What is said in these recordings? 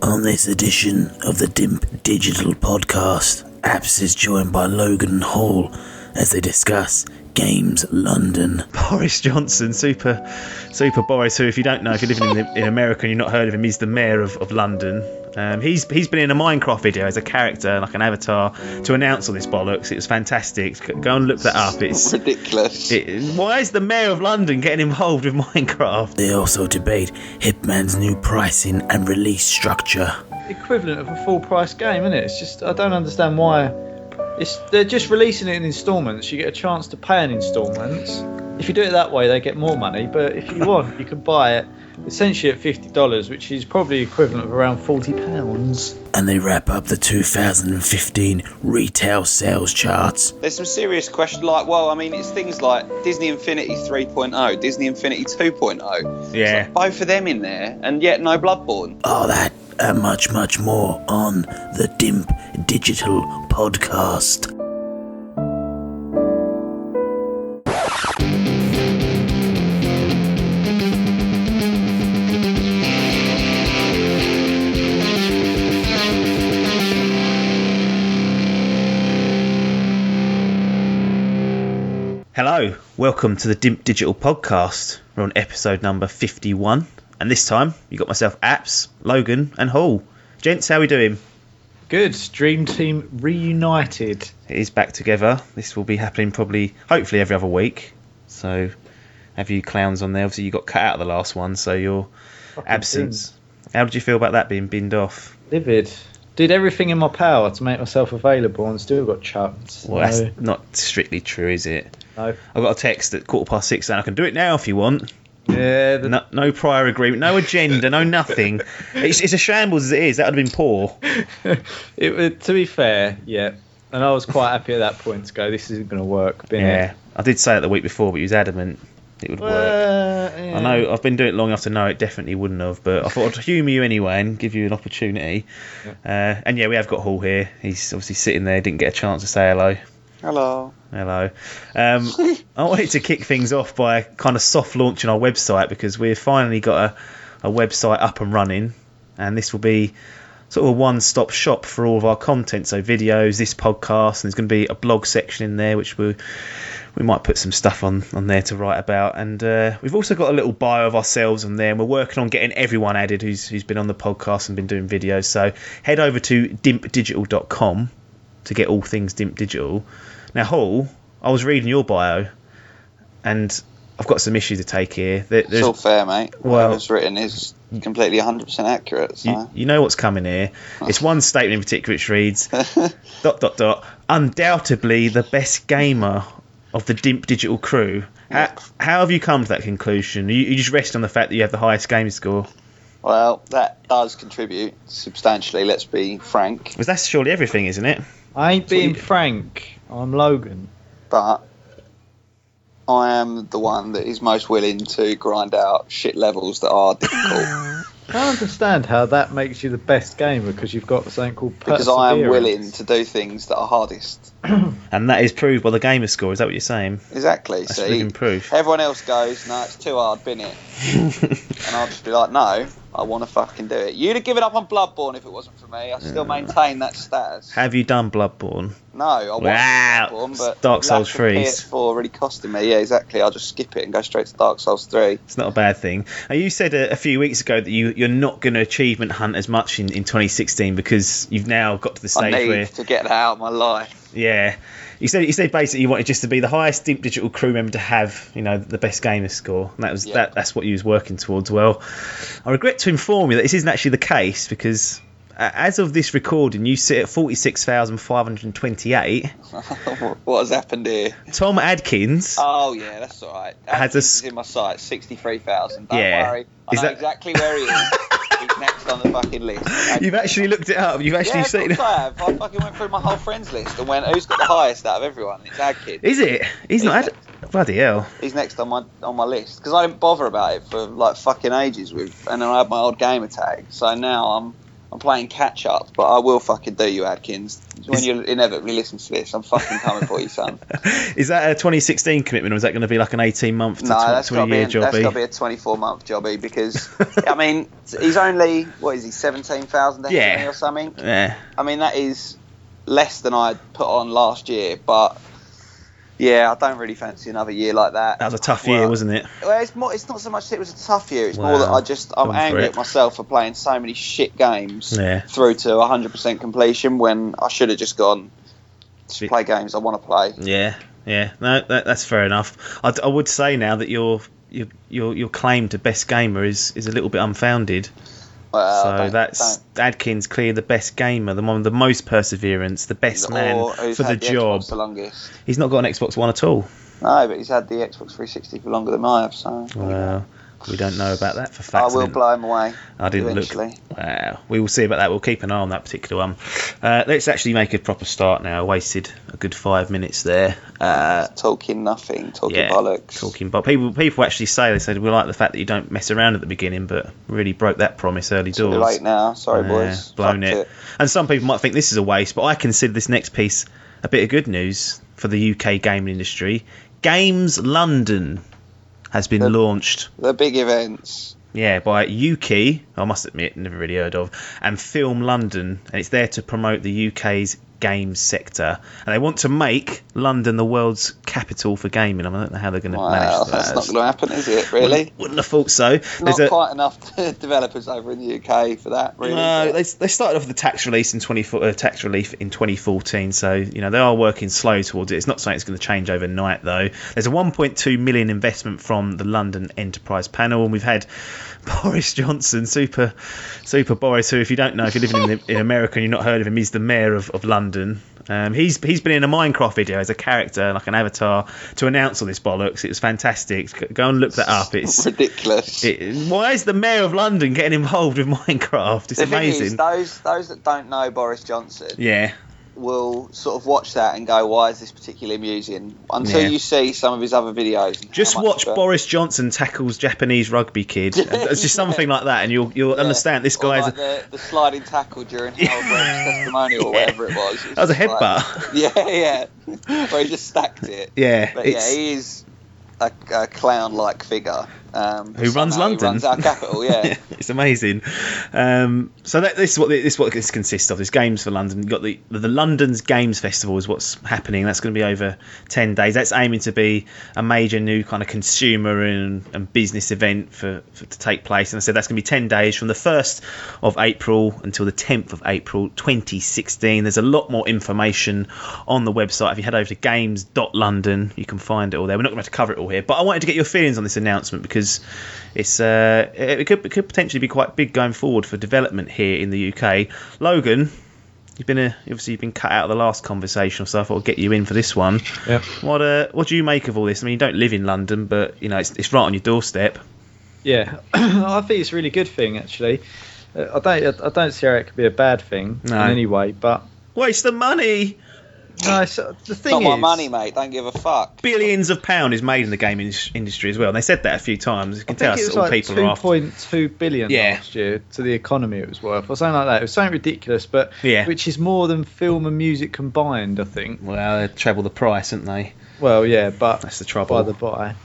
On this edition of the Dimp Digital Podcast, Apps is joined by Logan and Hall as they discuss Games London. Boris Johnson, super Boris, who, if you don't know, if you're living in America and you've not heard of him, he's the mayor of London. He's been in a Minecraft video as a character, like an avatar, to announce all this bollocks. It was fantastic. Go and look that up. It's ridiculous. Why is the mayor of London getting involved with Minecraft? They also debate Hitman's new pricing and release structure. Equivalent of a full price game, isn't it? It's just, I don't understand why. They're just releasing it in instalments. You get a chance to pay in instalments. If you do it that way, they get more money. But if you want, you can buy it essentially at $50, which is probably equivalent of around £40. And they wrap up the 2015 retail sales charts. There's some serious questions it's things like Disney Infinity 3.0, Disney Infinity 2.0. Yeah. So both of them in there, and yet no Bloodborne. All that and much, much more on the Dimp Digital Podcast. Hello, welcome to the Dimp Digital Podcast. We're on episode number 51, and this time you got myself, Apps, Logan, and Hall. Gents, how we doing? Good. Dream Team reunited. It is back together. This will be happening hopefully every other week. So, have you clowns on there? Obviously, you got cut out of the last one, so your absence. How did you feel about that being binned off? Livid. Did everything in my power to make myself available and still got chucked. Well, that's not strictly true, is it? No. I got a text at 6:15 saying I can do it now if you want. Yeah. No prior agreement, no agenda, no nothing. It's a shambles as it is. That would have been poor. To be fair, yeah. And I was quite happy at that point to go, this isn't going to work. Yeah. I did say it the week before, but he was adamant it would work. Yeah. I know I've been doing it long enough to know it definitely wouldn't have, but I thought I'd humour you anyway and give you an opportunity. Yeah. And yeah, we have got Hall here. He's obviously sitting there, didn't get a chance to say hello. Hello. I wanted to kick things off by kind of soft launching our website, because we've finally got a website up and running, and this will be sort of a one-stop shop for all of our content, so videos, this podcast, and there's going to be a blog section in there which we might put some stuff on there to write about, and we've also got a little bio of ourselves on there, and we're working on getting everyone added who's been on the podcast and been doing videos. So head over to dimpdigital.com to get all things Dimp Digital. Now, Hall, I was reading your bio, and I've got some issues to take here. It's all fair, mate. Whatever's written is completely 100% accurate. So. You know what's coming here. It's one statement in particular which reads, ... undoubtedly the best gamer of the Dimp Digital crew. How have you come to that conclusion? You just rest on the fact that you have the highest game score? Well, that does contribute substantially, let's be frank. Because that's surely everything, isn't it? I ain't being frank. I'm Logan. But I am the one that is most willing to grind out shit levels that are difficult. I don't understand how that makes you the best gamer, because you've got something called perseverance. Because I am willing to do things that are hardest. And that is proved by the gamer score, is that what you're saying? Exactly. That's living proof. Everyone else goes, no, it's too hard, bin it. And I'll just be like, no, I want to fucking do it. You'd have given up on Bloodborne if it wasn't for me. I still maintain that status. Have you done Bloodborne? No, I wasn't Bloodborne, but Dark Souls 3. PS4 really costing me. Yeah, exactly. I'll just skip it and go straight to Dark Souls 3. It's not a bad thing. Now, you said a few weeks ago that you're not going to achievement hunt as much in 2016 because you've now got to the stage where I need to get that out of my life. Yeah. You said basically you wanted just to be the highest Dimp Digital crew member to have, the best gamer score. And that's what you was working towards. Well, I regret to inform you that this isn't actually the case, because as of this recording, you sit at 46,528. What has happened here? Tom Adkins. Oh yeah, that's all right. Is in my sight, 63,000. Don't worry, I know exactly where he is. He's next on the fucking list. You've actually looked it up. You've actually seen it. I have. I fucking went through my whole friends list and went, who's got the highest out of everyone? It's Adkins. Is it? He's not bloody hell. He's next on my list, because I didn't bother about it for like fucking ages and then I had my old gamer tag. So now I'm I'm playing catch up, but I will fucking do you, Adkins. When you inevitably listen to this, I'm fucking coming for you, son. Is that a 2016 commitment, or is that going to be like an 18-month to 20-year jobby? That's got to be a 24-month jobby because, I mean, he's only, what is he, 17,000 or something? Yeah. I mean, that is less than I put on last year, but yeah, I don't really fancy another year like that. That was a tough year, wasn't it? Well, it's not so much that it was a tough year. It's more that I'm angry at myself for playing so many shit games through to 100% completion when I should have just gone to play games I want to play. Yeah. No, that's fair enough. I would say now that your claim to best gamer is a little bit unfounded. Well, that's Adkins clearly the best gamer, the one with the most perseverance, the best man for the job. The longest. He's not got an Xbox One at all. No, but he's had the Xbox 360 for longer than I have. So well, we don't know about that for facts. I will blow him away. I didn't eventually. Look. Wow, we will see about that. We'll keep an eye on that particular one. Let's actually make a proper start now. I wasted a good 5 minutes there. Talking nothing, bollocks. Talking bollocks. People actually say we like the fact that you don't mess around at the beginning, but really broke that promise early doors. Too late now. Sorry, boys. Blown it. And some people might think this is a waste, but I consider this next piece a bit of good news for the UK gaming industry. Games London has been launched. The big events. Yeah, by Yuki, I must admit, never really heard of, and Film London, and it's there to promote the UK's games sector, and they want to make London the world's capital for gaming. I don't know how they're going to manage that. That's not going to happen, is it? Really? Wouldn't have thought so. Not quite enough developers over in the UK for that. Really. No, they started off with the tax relief in 2014, so they are working slow towards it. It's not something that's going to change overnight, though. There's a 1.2 million investment from the London Enterprise Panel, and we've had Boris Johnson, super Boris, who, if you don't know, if you're living in America and you've not heard of him, he's the mayor of London. He's been in a Minecraft video as a character, like an avatar, to announce all this bollocks. It was fantastic. Go and look that up. It's ridiculous. Why is the mayor of London getting involved with Minecraft? It's amazing. Thing is, those that don't know Boris Johnson, will sort of watch that and go, why is this particularly amusing? Until you see some of his other videos. Just watch Boris Johnson tackles Japanese rugby kid. It's just something like that, and you'll understand this guy. Like the sliding tackle during Harold Webb's testimonial or whatever it was. That was a headbutt. Where he just stacked it. Yeah, but he is a clown-like figure. Who runs London? Runs our capital, yeah. It's amazing. So this is what this consists of. This Games for London. You've got the London's Games Festival is what's happening. That's going to be over 10 days. That's aiming to be a major new kind of consumer and business event to take place. And I said that's going to be 10 days from the 1st of April until the 10th of April 2016. There's a lot more information on the website. If you head over to games.london, you can find it all there. We're not going to have to cover it all here, but I wanted to get your feelings on this announcement because it could potentially be quite big going forward for development here in the UK. Logan, you've been cut out of the last conversation, so I thought I'd get you in for this one. Yeah. What do you make of all this? I mean, you don't live in London, but it's right on your doorstep. Yeah, I think it's a really good thing actually. I don't see how it could be a bad thing in any way, but waste of money. No, so the thing not is, my money, mate. Don't give a fuck. Billions of pounds is made in the gaming industry as well, and they said that a few times. You can tell us all people are after. 2.2 billion last year to the economy it was worth, or something like that. It was something ridiculous, but which is more than film and music combined, I think. Well, they treble the price, haven't they? Well, yeah, but that's the trouble. By the by.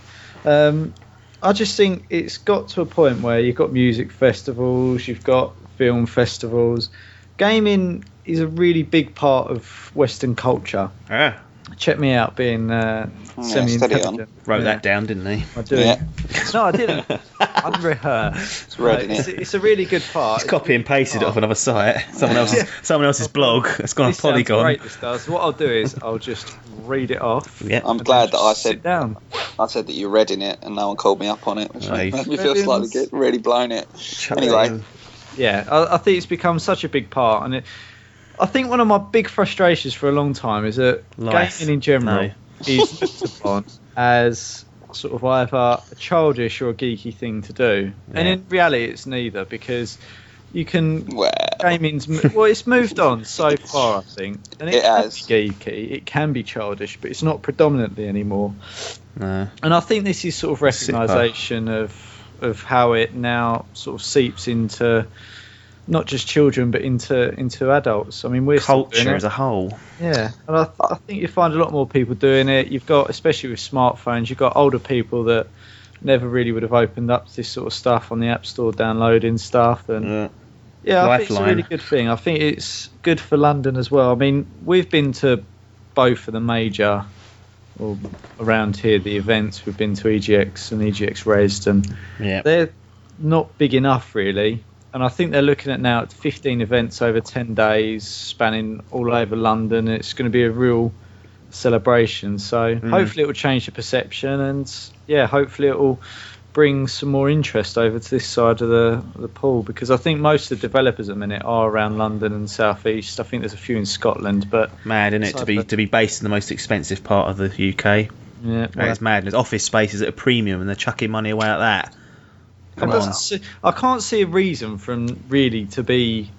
I just think it's got to a point where you've got music festivals, you've got film festivals. Gaming is a really big part of Western culture. Yeah. Check me out being semi-intelligent. Wrote that down, didn't he? I do. Yeah. No, I didn't. Unrehearsed. It's a really good part. It's copy and pasted it off another site. Someone else's blog. It's gone on Polygon. Great, this does. What I'll do is I'll just read it off. Yeah. I'm glad that I said down. I said that you read in it and no one called me up on it, which made me feel slightly good. Really blown it. Anyway. Yeah, I think it's become such a big part, and I think one of my big frustrations for a long time is that gaming in general is looked upon as sort of either a childish or a geeky thing to do, and in reality it's neither, because you can it's moved on so far, I think, and it can be geeky, it can be childish, but it's not predominantly anymore. And I think this is sort of recognition of how it now sort of seeps into not just children but into adults. I mean, we're culture as a whole. Yeah, and I think you find a lot more people doing it. You've got, especially with smartphones, you've got older people that never really would have opened up to this sort of stuff on the App Store, downloading stuff, and I think it's a really good thing. I think it's good for London as well. I mean, we've been to both of the major, or around here, the events. We've been to EGX and EGX Resd, and they're not big enough really. And I think they're looking at now at 15 events over 10 days, spanning all over London. It's going to be a real celebration. So hopefully it will change the perception, and hopefully it will bring some more interest over to this side of the pool, because I think most of the developers at the minute are around London and South East. I think there's a few in Scotland, but mad, isn't it, to be based in the most expensive part of the UK? Yeah, it's madness. Office spaces at a premium, and they're chucking money away at that. I can't see a reason for them really to be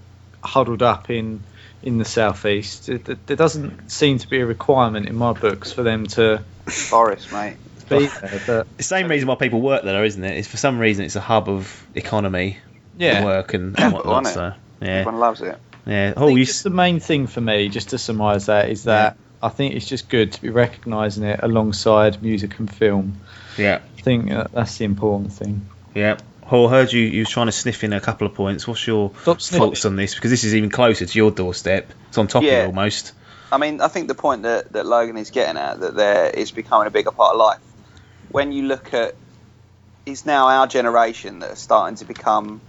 huddled up in the South East. There doesn't seem to be a requirement in my books for them to. Boris, mate. Be there, but the same reason why people work there, isn't it? It's for some reason it's a hub of economy, and work and whatnot. So everyone loves it. Yeah. Just the main thing for me, just to surmise that, is that I think it's just good to be recognising it alongside music and film. Yeah. I think that's the important thing. Yeah. Hall, heard you was trying to sniff in a couple of points. What's your thoughts on this? Because this is even closer to your doorstep. It's on top of it almost. I mean, I think the point that Logan is getting at, that it's becoming a bigger part of life. When you look at, it's now our generation that are starting to become,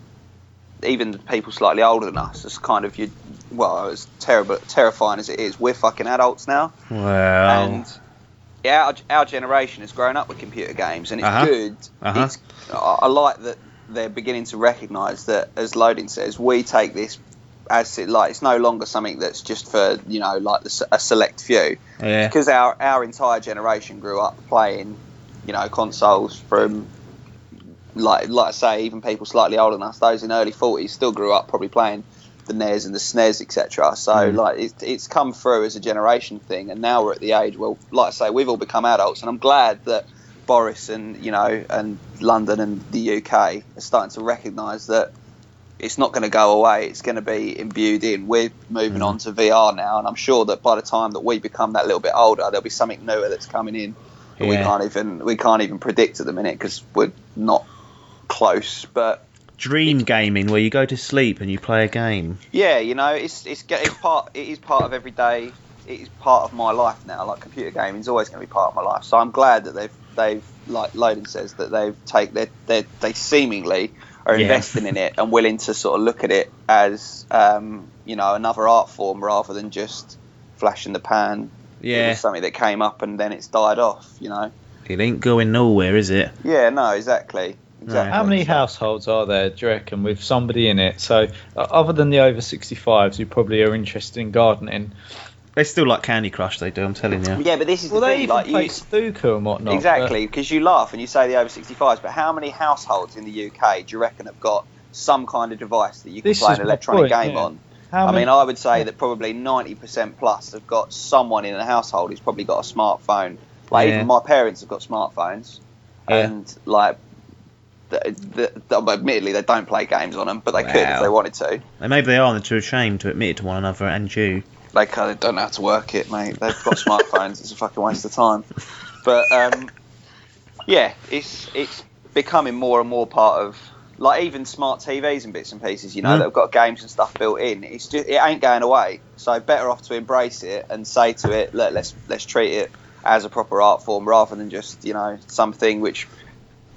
even the people slightly older than us, it's kind of, as terrifying as it is, we're fucking adults now. Wow. And our generation has grown up with computer games, and it's good. I like that they're beginning to recognise that, as Loading says, we take this as it's no longer something that's just for a select few. Yeah. Because our entire generation grew up playing, consoles from like I say, even people slightly older than us, those in early 40s, still grew up probably playing the NES and the SNES, etc. So it's come through as a generation thing, and now we're at the age where, like I say, we've all become adults, and I'm glad that Boris and and London and the UK are starting to recognise that it's not going to go away. It's going to be imbued in. We're moving on to VR now, and I'm sure that by the time that we become that little bit older, there'll be something newer that's coming in that we can't even predict at the minute because we're not close. But dream gaming, where you go to sleep and you play a game. Yeah, it is part of every day. It is part of my life now. Like, computer gaming is always going to be part of my life. So I'm glad that they've like Loden says, that they seemingly are investing in it and willing to sort of look at it as another art form rather than just flash in the pan. Yeah, it was something that came up and then it's died off. It ain't going nowhere, is it? Yeah, no, exactly. How many households are there, do you reckon, with somebody in it? So other than the over 65s who probably are interested in gardening, they still like Candy Crush, they do, I'm telling you. Yeah, but this is the thing. They even play snooker and whatnot. Exactly, because you laugh and you say the over 65s, but how many households in the UK do you reckon have got some kind of device that you can play an electronic game on? I would say that probably 90% plus have got someone in a household who's probably got a smartphone. Even my parents have got smartphones, and admittedly they don't play games on them, but they could if they wanted to. And maybe they are, and they're too ashamed to admit it to one another, and you. They don't know how to work it, mate. They've got smartphones. It's a fucking waste of time. But it's becoming more and more part of, like, even smart TVs and bits and pieces. That have got games and stuff built in. It ain't going away. So better off to embrace it and say to it, look, let's treat it as a proper art form rather than just something which,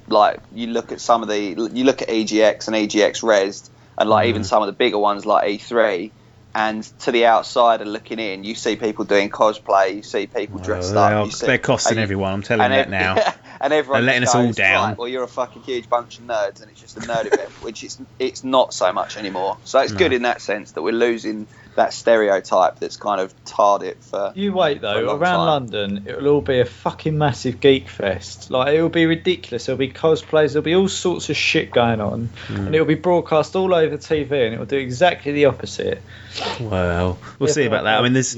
like, you look at EGX and EGX Resd and even some of the bigger ones like E3. And to the outsider looking in, you see people doing cosplay, you see people dressed up. They're costing everyone, I'm telling you that now. And everyone they're letting us all down. Right, well, you're a fucking huge bunch of nerds, and it's just a nerd event, which it's not so much anymore. So it's good in that sense that we're losing that stereotype that's kind of tarred it for. You wait though, around London, it'll all be a fucking massive geek fest. Like, it'll be ridiculous. There'll be cosplays, there'll be all sorts of shit going on, and it'll be broadcast all over TV, and it'll do exactly the opposite. Well, we'll see about that. I mean, there's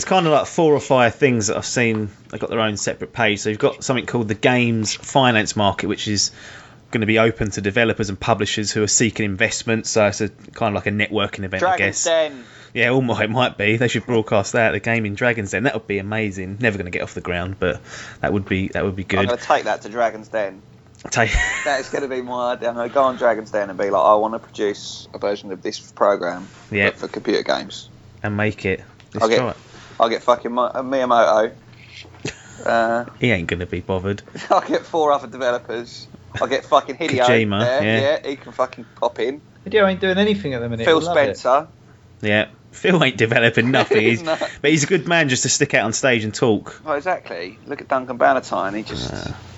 kind of like 4 or 5 things that I've seen. They've got their own separate page. So you've got something called the Games Finance Market, which is going to be open to developers and publishers who are seeking investment. So it's a kind of like a networking event, I guess. Dragon's Den. Yeah, it might be. They should broadcast that, the game in Dragon's Den. That would be amazing. Never going to get off the ground, but that would be good. I'm going to take that to Dragon's Den. That is going to be my idea. I'm going to go on Dragon's Den and be like, I want to produce a version of this program for computer games. And make it. I'll get fucking Miyamoto. He ain't going to be bothered. I'll get 4 other developers. I'll get fucking Hideo Kojima, there. Yeah, he can fucking pop in. Hideo ain't doing anything at the minute. Phil Spencer. Yeah. Phil ain't developing nothing. No. But he's a good man just to stick out on stage and talk. Oh, exactly. Look at Duncan Bannatyne.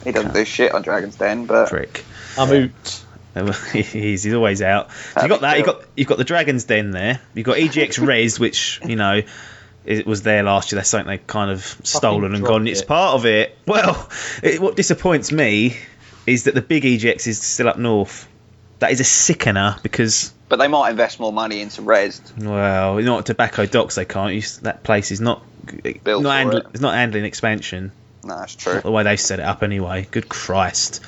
He doesn't do shit on Dragon's Den, but prick. I'm out. He's always out. So you got that. You've got the Dragon's Den there. You've got EGX Res, which it was there last year. That's something they kind of stolen and gone. It's part of it. Well, what disappoints me is that the big EGX is still up north. That is a sickener because. But they might invest more money into Res. Well, not at Tobacco Docks. They can't. That place is not built for it. It's not handling expansion. No, that's true. Not the way they've set it up anyway. Good Christ.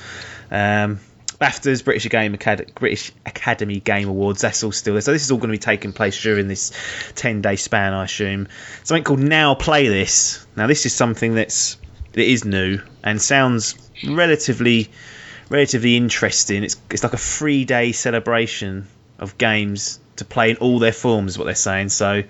BAFTAs, British Academy Game Awards, that's all still there. So this is all going to be taking place during this 10-day span, I assume. Something called Now Play This. Now this is something that is new and sounds relatively interesting. It's like a 3-day celebration of games to play in all their forms, is what they're saying. So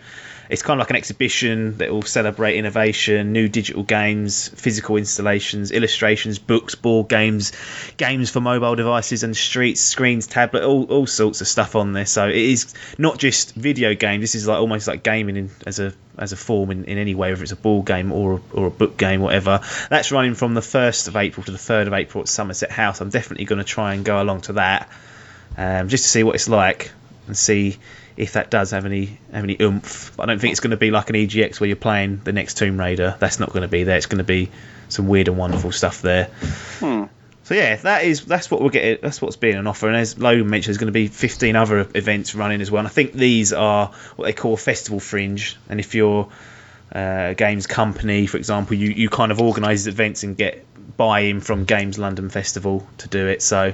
it's kind of like an exhibition that will celebrate innovation, new digital games, physical installations, illustrations, books, board games, games for mobile devices and streets, screens, tablet, all sorts of stuff on there. So it is not just video games. This is like almost like gaming as a form in any way, whether it's a board game or a book game, whatever. That's running from the 1st of April to the 3rd of April at Somerset House. I'm definitely going to try and go along to that just to see what it's like and see if that does have any oomph. I don't think it's going to be like an EGX where you're playing the next Tomb Raider. That's not going to be there. It's going to be some weird and wonderful stuff there. So yeah, that's what we're getting. That's what's being on offer. And as Logan mentioned, there's going to be 15 other events running as well. And I think these are what they call a festival fringe. And if you're a games company, for example, you kind of organise events and get buy-in from Games London Festival to do it. So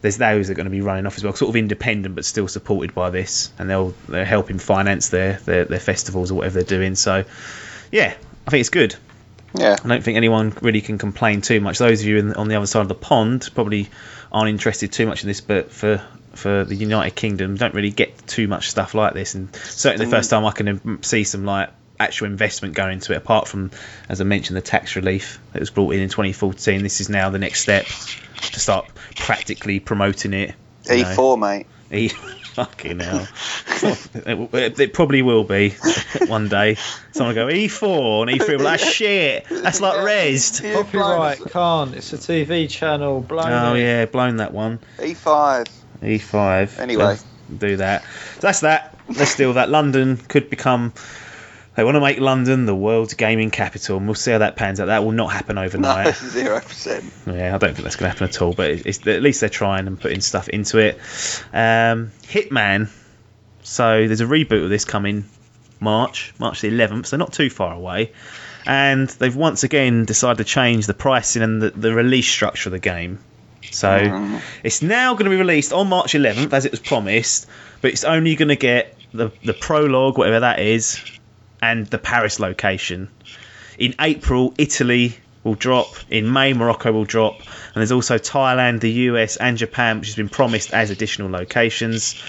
there's those that are going to be running off as well, sort of independent but still supported by this, and they're helping finance their festivals or whatever they're doing. So yeah, I think it's good. Yeah, I don't think anyone really can complain too much. Those of you on the other side of the pond probably aren't interested too much in this, but for the United Kingdom, don't really get too much stuff like this, and certainly the first time I can see some like actual investment going into it, apart from, as I mentioned, the tax relief that was brought in 2014. This is now the next step to start practically promoting it. E4, mate. Fucking hell. It probably will be one day. Someone will go, E4 and E3 will be like, shit, that's like Rezzed. Copyright, can't. It's a TV channel. Blown yeah, blown that one. E5. Anyway. Let's do that. So that's that. Let's deal with that. London could become... They want to make London the world's gaming capital, and we'll see how that pans out. That will not happen overnight. No, 0%. Yeah, I don't think that's going to happen at all, but at least they're trying and putting stuff into it. Hitman. So there's a reboot of this coming March the 11th, so not too far away. And they've once again decided to change the pricing and the release structure of the game. So it's now going to be released on March 11th, as it was promised, but it's only going to get the prologue, whatever that is, and the Paris location. In April, Italy will drop. In May, Morocco will drop. And there's also Thailand, the US and Japan, which has been promised as additional locations.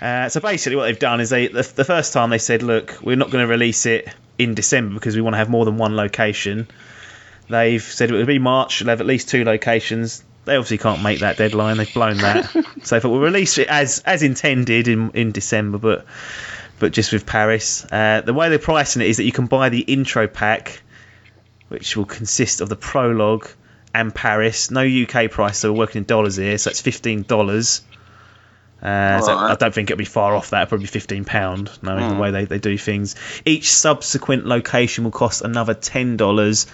So basically what they've done is the first time they said, look, we're not going to release it in December because we want to have more than one location. They've said it will be March, we'll have at least 2 locations. They obviously can't make that deadline. They've blown that. So they thought we'll release it as intended in December, but just with Paris. The way they're pricing it is that you can buy the intro pack, which will consist of the prologue and Paris. No UK price, so we're working in dollars here, so it's $15. So I don't think it'll be far off that. It'll probably be £15, knowing the way they do things. Each subsequent location will cost another $10,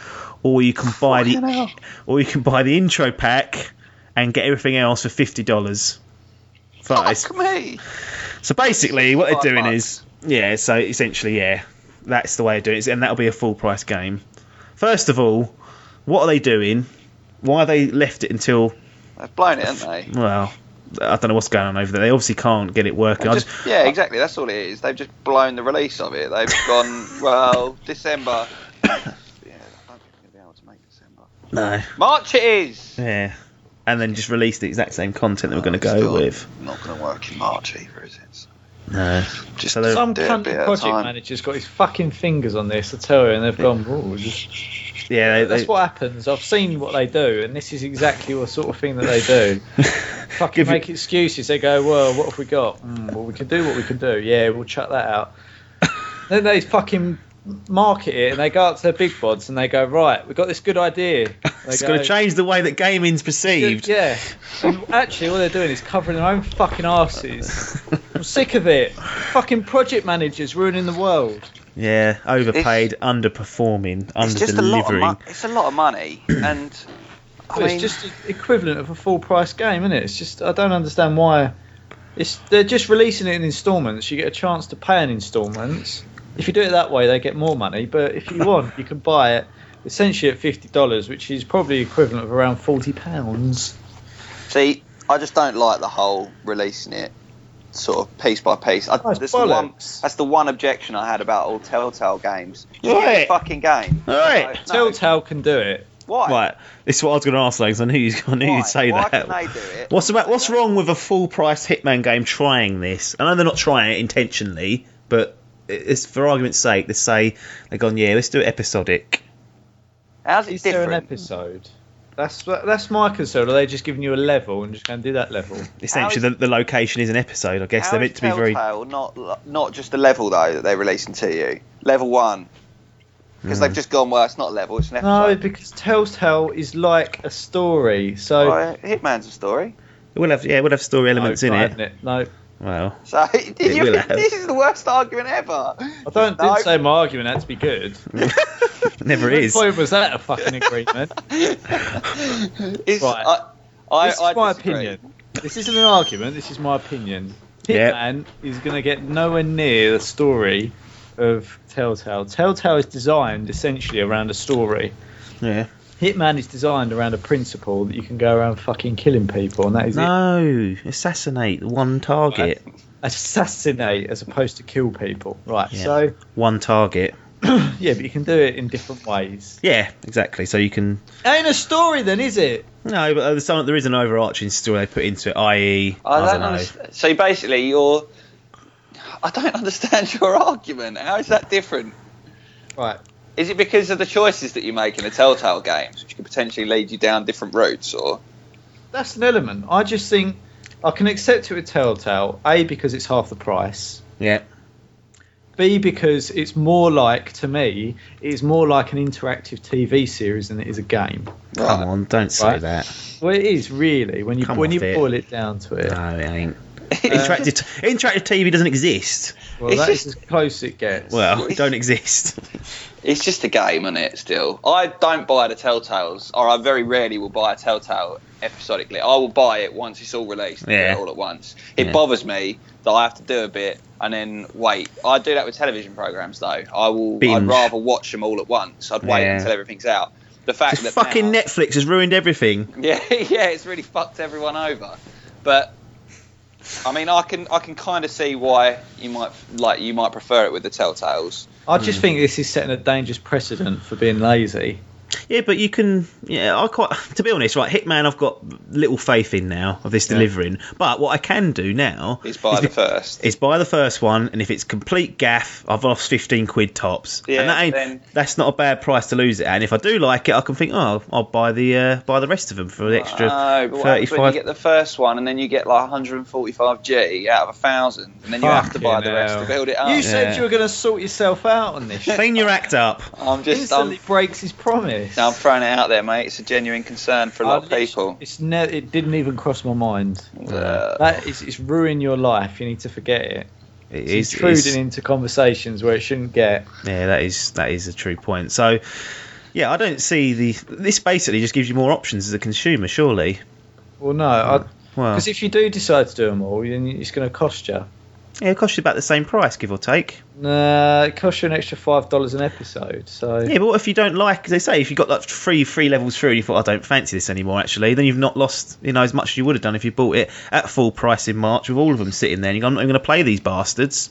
or you can buy the intro pack and get everything else for $50. Fuck me. So basically, what they're doing is, so essentially, that's the way of doing it, and that'll be a full price game. First of all, what are they doing? Why have they left it until They've blown it, haven't they? Well, I don't know what's going on over there. They obviously can't get it working. Yeah, exactly. That's all it is. They've just blown the release of it. They've gone, well, December. Yeah, I don't think we're going to be able to make December. No. March it is! Yeah. And then just release the exact same content that we're going to go with. Not going to work in March either, is it? No. Just some cunt project manager's got his fucking fingers on this, I tell you, and they've gone, yeah, that's what happens. I've seen what they do, and this is exactly the sort of thing that they do. Fucking make excuses. They go, well, what have we got? Well, we can do what we can do. Yeah, we'll chuck that out. Then they fucking market it, and they go up to their big bods, and they go, right, we've got this good idea. It's going to change the way that gaming's perceived. Yeah. And actually, all they're doing is covering their own fucking arses. I'm sick of it. Fucking project managers ruining the world. Yeah, overpaid, underperforming, under-delivering. It's a lot of money, and it's just the equivalent of a full-price game, isn't it? It's just, I don't understand why. They're just releasing it in installments. You get a chance to pay in installments. If you do it that way, they get more money. But if you want, you can buy it essentially at $50, which is probably equivalent of around £40. See, I just don't like the whole releasing it sort of piece by piece. That's the one objection I had about all Telltale games. Just give me a fucking game. Right. No. Telltale can do it. Why? Right. This is what I was going to ask, because I knew you'd say Why that. Why can they do it? What's wrong with a full-price Hitman game trying this? I know they're not trying it intentionally, but it's for argument's sake. They say they've gone, yeah, let's do it episodic. How's it different? Is there an episode? That's my concern. Are they just giving you a level and just going to do that level? Essentially, the location is an episode. I guess they're meant to be very. Not just a level though that they're releasing to you. Level 1. Because they've just gone, well, it's not a level, it's an episode. No, because Telltale is like a story. So Hitman's a story. We'll have story elements in it. No. Well, so this is the worst argument ever. I didn't say my argument had to be good. Never is. What point was that a fucking agreement? Right. This is my opinion. This isn't an argument. This is my opinion. Hitman is going to get nowhere near the story of Telltale. Telltale is designed essentially around a story. Yeah. Hitman is designed around a principle that you can go around fucking killing people, and that is No, assassinate one target. Right. Assassinate as opposed to kill people. Right, so one target. Yeah, but you can do it in different ways. Yeah, exactly. So you can. Ain't a story then, is it? No, but there is an overarching story they put into it, i.e. I don't know. So basically, I don't understand your argument. How is that different? Right. Is it because of the choices that you make in the Telltale games, which could potentially lead you down different routes, or? That's an element. I just think I can accept it with Telltale. A, because it's half the price. Yeah. B, because it's more like, to me, it's more like an interactive TV series than it is a game. Come on, don't say that. Well, it is really when you boil it down to it. No, it ain't. Interactive TV doesn't exist. Well, that's as close as it gets. Well, it don't exist. It's just a game, isn't it, still? I don't buy the Telltales, or I very rarely will buy a Telltale episodically. I will buy it once it's all released, all at once. It bothers me that I have to do a bit and then wait. I do that with television programs, though. I'd rather watch them all at once. I'd wait until everything's out. The fact that fucking Netflix has ruined everything. Yeah, it's really fucked everyone over. But I mean, I can kind of see why you might prefer it with the Telltales. I just think this is setting a dangerous precedent for being lazy. Yeah, but you can. Yeah, to be honest, right? Hitman, I've got little faith in now of this delivering. But what I can do now is buy the first one, and if it's complete gaff, I've lost 15 quid tops. Yeah, and that's not a bad price to lose it at. And if I do like it, I can think, I'll buy the rest of them for an extra 35. When you get the first one, and then you get like 145G out of 1,000, and then you have to buy the rest to build it up. You said you were going to sort yourself out on this. Clean your act up. Instantly breaks his promise. No, I'm throwing it out there, mate. It's a genuine concern for a lot of people. It didn't even cross my mind. It's ruining your life. You need to forget it. It's intruding into conversations where it shouldn't get. Yeah, that is a true point. So, yeah, I don't see this basically just gives you more options as a consumer, surely. Well, no, because if you do decide to do them all, then it's going to cost you. Yeah, it costs you about the same price, give or take. Nah, it costs you an extra $5 an episode. So yeah, but what if you don't like? They say if you got like three levels through, and you thought I don't fancy this anymore. Actually, then you've not lost as much as you would have done if you bought it at full price in March with all of them sitting there. And I'm not going to play these bastards.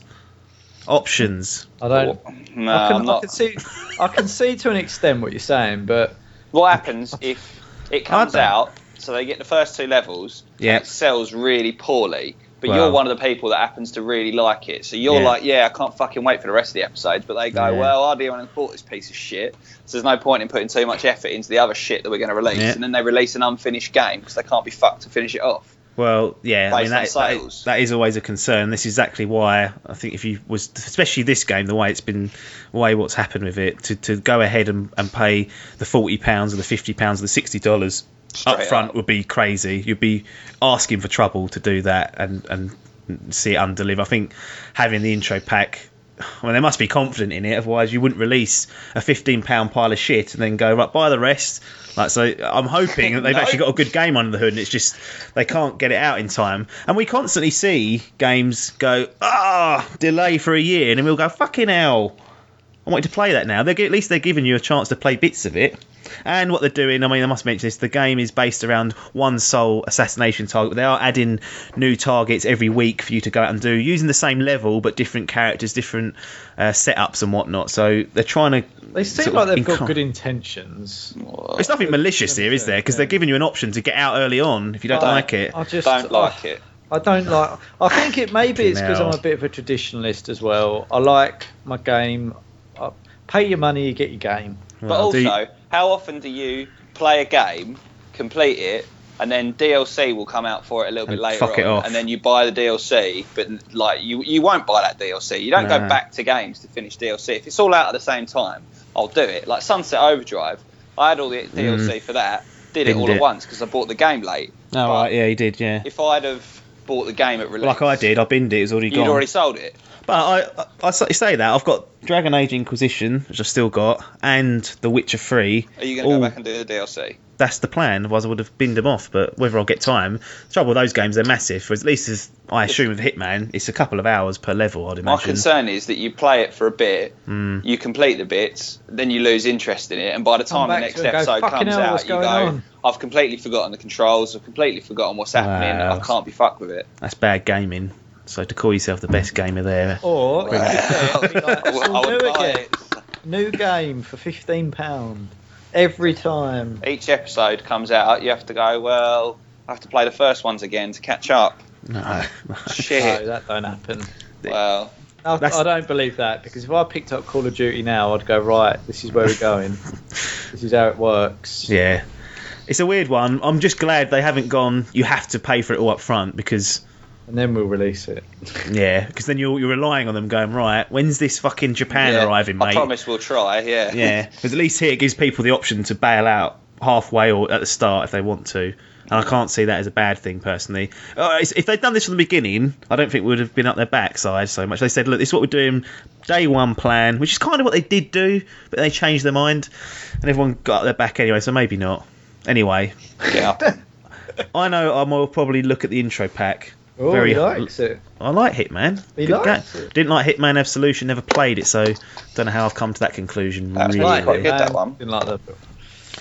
Options. I don't. No, I can see to an extent what you're saying, but what happens if it comes out? So they get the first 2 levels. Yeah. And it sells really poorly. But you're one of the people that happens to really like it. So you're like, I can't fucking wait for the rest of the episodes. But they go, well, I didn't bought this piece of shit. So there's no point in putting too much effort into the other shit that we're going to release. Yeah. And then they release an unfinished game because they can't be fucked to finish it off. Well, yeah, I mean, that is always a concern. This is exactly why I think if you was, especially this game, the way it's been, what's happened with it, to go ahead and pay the £40 or the £50 or the $60 up front would be crazy. You'd be asking for trouble to do that and see it undeliver. I think having the intro pack, they must be confident in it, otherwise you wouldn't release a £15 pile of shit and then go, right, buy the rest. So I'm hoping that they've actually got a good game under the hood, and it's just they can't get it out in time. And we constantly see games go, delay for a year, and then we'll go, fucking hell, I want you to play that now. At least they're giving you a chance to play bits of it. And what they're doing, I must mention this, the game is based around one sole assassination target. They are adding new targets every week for you to go out and do, using the same level but different characters, different setups and whatnot. So they're trying to... They seem like they've got good intentions. There's nothing malicious here, is there? Because they're giving you an option to get out early on if you don't like it. I just don't like it. I don't like... I think it's because I'm a bit of a traditionalist as well. I like my game. Pay your money, you get your game. But also, how often do you play a game, complete it, and then DLC will come out for it a little bit later on, and then you buy the DLC, but like you won't buy that DLC. You don't go back to games to finish DLC. If it's all out at the same time, I'll do it. Like Sunset Overdrive, I had all the DLC for that, did it all at once because I bought the game late. Oh, right, yeah, you did, yeah. If I'd have bought the game at release... Like I did, I binned it, it's already gone. You'd already sold it. But I say that, I've got Dragon Age Inquisition, which I've still got, and The Witcher 3. Are you going to go back and do the DLC? That's the plan, otherwise I would have binned them off, but whether I'll get time... The trouble with those games, they're massive, whereas at least I assume with Hitman, it's a couple of hours per level, I'd imagine. My concern is that you play it for a bit, you complete the bits, then you lose interest in it, and by the time the next episode comes out, you go, I've completely forgotten the controls, I've completely forgotten what's happening, and I can't be fucked with it. That's bad gaming. So to call yourself the best gamer there... Or, new game for £15 every time. Each episode comes out, you have to go, well, I have to play the first ones again to catch up. No. Shit. No, that don't happen. Well... I don't believe that, because if I picked up Call of Duty now, I'd go, right, this is where we're going. This is how it works. Yeah. It's a weird one. I'm just glad they haven't gone, you have to pay for it all up front, because... And then we'll release it. Yeah, because then you're relying on them going, right, when's this fucking Japan arriving, mate? I promise we'll try, yeah. Yeah, because at least here it gives people the option to bail out halfway or at the start if they want to. And I can't see that as a bad thing, personally. If they'd done this from the beginning, I don't think we would have been up their backside so much. They said, look, this is what we're doing, day one plan, which is kind of what they did do, but they changed their mind, and everyone got up their back anyway, so maybe not. Anyway. Yeah. I know I will probably look at the intro pack. Oh, he likes it. I like Hitman. He likes it. Didn't like Hitman Absolution, never played it, so don't know how I've come to that conclusion. That was quite good, that one. Didn't like that.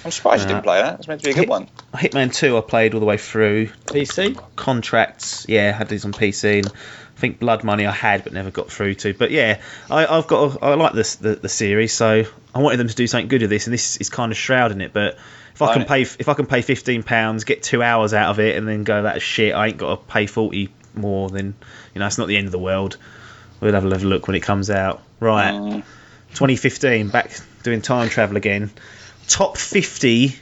I'm surprised you didn't play that. It was meant to be a good one. Hitman 2 I played all the way through. PC? Contracts, yeah, had these on PC. And I think Blood Money I had but never got through to. But yeah, I like the series, so I wanted them to do something good with this, and this is kind of shrouding it. But if I can pay £15, get 2 hours out of it, and then go, that's shit, I ain't got to pay 40 more, then it's not the end of the world. We'll have a look when it comes out. Right, 2015, back doing time travel again. Top 50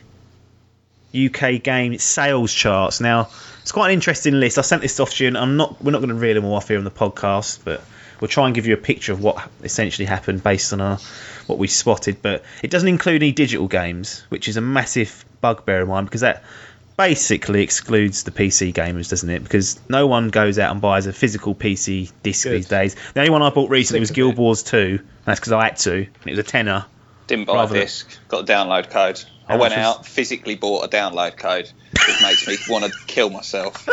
UK game sales charts. Now, it's quite an interesting list. I sent this off to you, and we're not going to reel them all off here on the podcast, but we'll try and give you a picture of what essentially happened based on what we spotted. But it doesn't include any digital games, which is a massive bugbear of mine, because that basically excludes the PC gamers, doesn't it? Because no one goes out and buys a physical PC disc these days. The only one I bought recently was Guild Wars 2, and that's because I had to, and it was a tenner. Didn't buy a disc, got a download code. I went out, physically bought a download code, which makes me want to kill myself.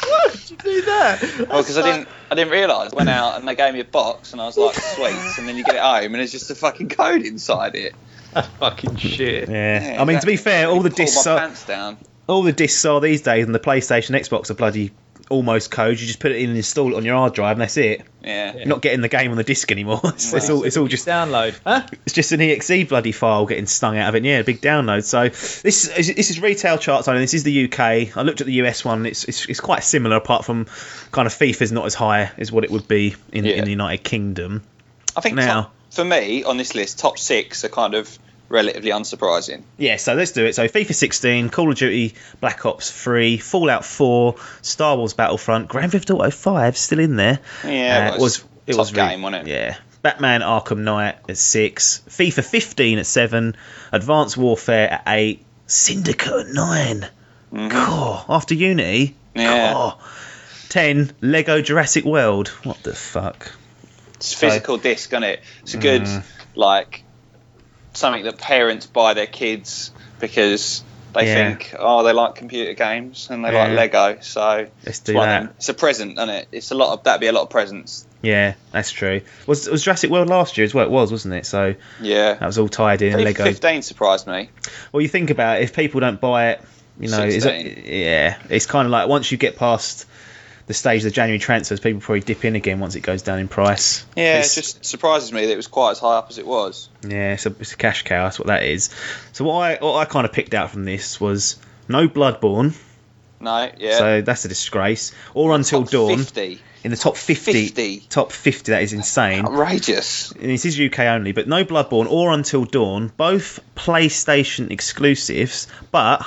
Why would you do that? Well, because I didn't realise. Went out and they gave me a box, and I was like, sweet. And then you get it home, and there's just a fucking code inside it. That's fucking shit. Yeah. I mean, to be fair, all the discs are these days, and the PlayStation, Xbox are bloody almost code. You just put it in and install it on your hard drive, and that's it. Yeah. You're not getting the game on the disc anymore. It's all just download. Huh? It's just an exe bloody file getting stung out of it. Yeah, a big download. So this is retail charts only. This is the UK. I looked at the US one. It's quite similar, apart from kind of FIFA's not as high as what it would be in the United Kingdom. I think now for me on this list, top 6 are kind of relatively unsurprising. Yeah, so let's do it. So FIFA 16, Call of Duty Black Ops 3, Fallout 4, Star Wars Battlefront, Grand Theft Auto 5 still in there. Yeah, it was game, wasn't it? Yeah. Batman Arkham Knight at 6, FIFA 15 at 7, Advanced Warfare at 8, Syndicate at 9. Mm-hmm. God, after Unity. Yeah. God. 10, Lego Jurassic World. What the fuck? It's physical disc, isn't it? It's a good something that parents buy their kids because they think, they like computer games and they like Lego, so let's do that. It's a present, isn't it? It's that'd be a lot of presents. Yeah, that's true. Was Jurassic World last year as well? It was, wasn't it? So yeah, that was all tied in. Lego 15 surprised me. Well, you think about it, if people don't buy it, you know, it's kind of like once you get past the stage of the January transfers, people probably dip in again once it goes down in price. Yeah, it just surprises me that it was quite as high up as it was. Yeah, it's a cash cow, that's what that is. So what I kind of picked out from this was no Bloodborne. No, yeah. So that's a disgrace. Or Until Dawn. 50. In the top 50. Top 50, that is insane. Outrageous. And this is UK only, but no Bloodborne or Until Dawn, both PlayStation exclusives, but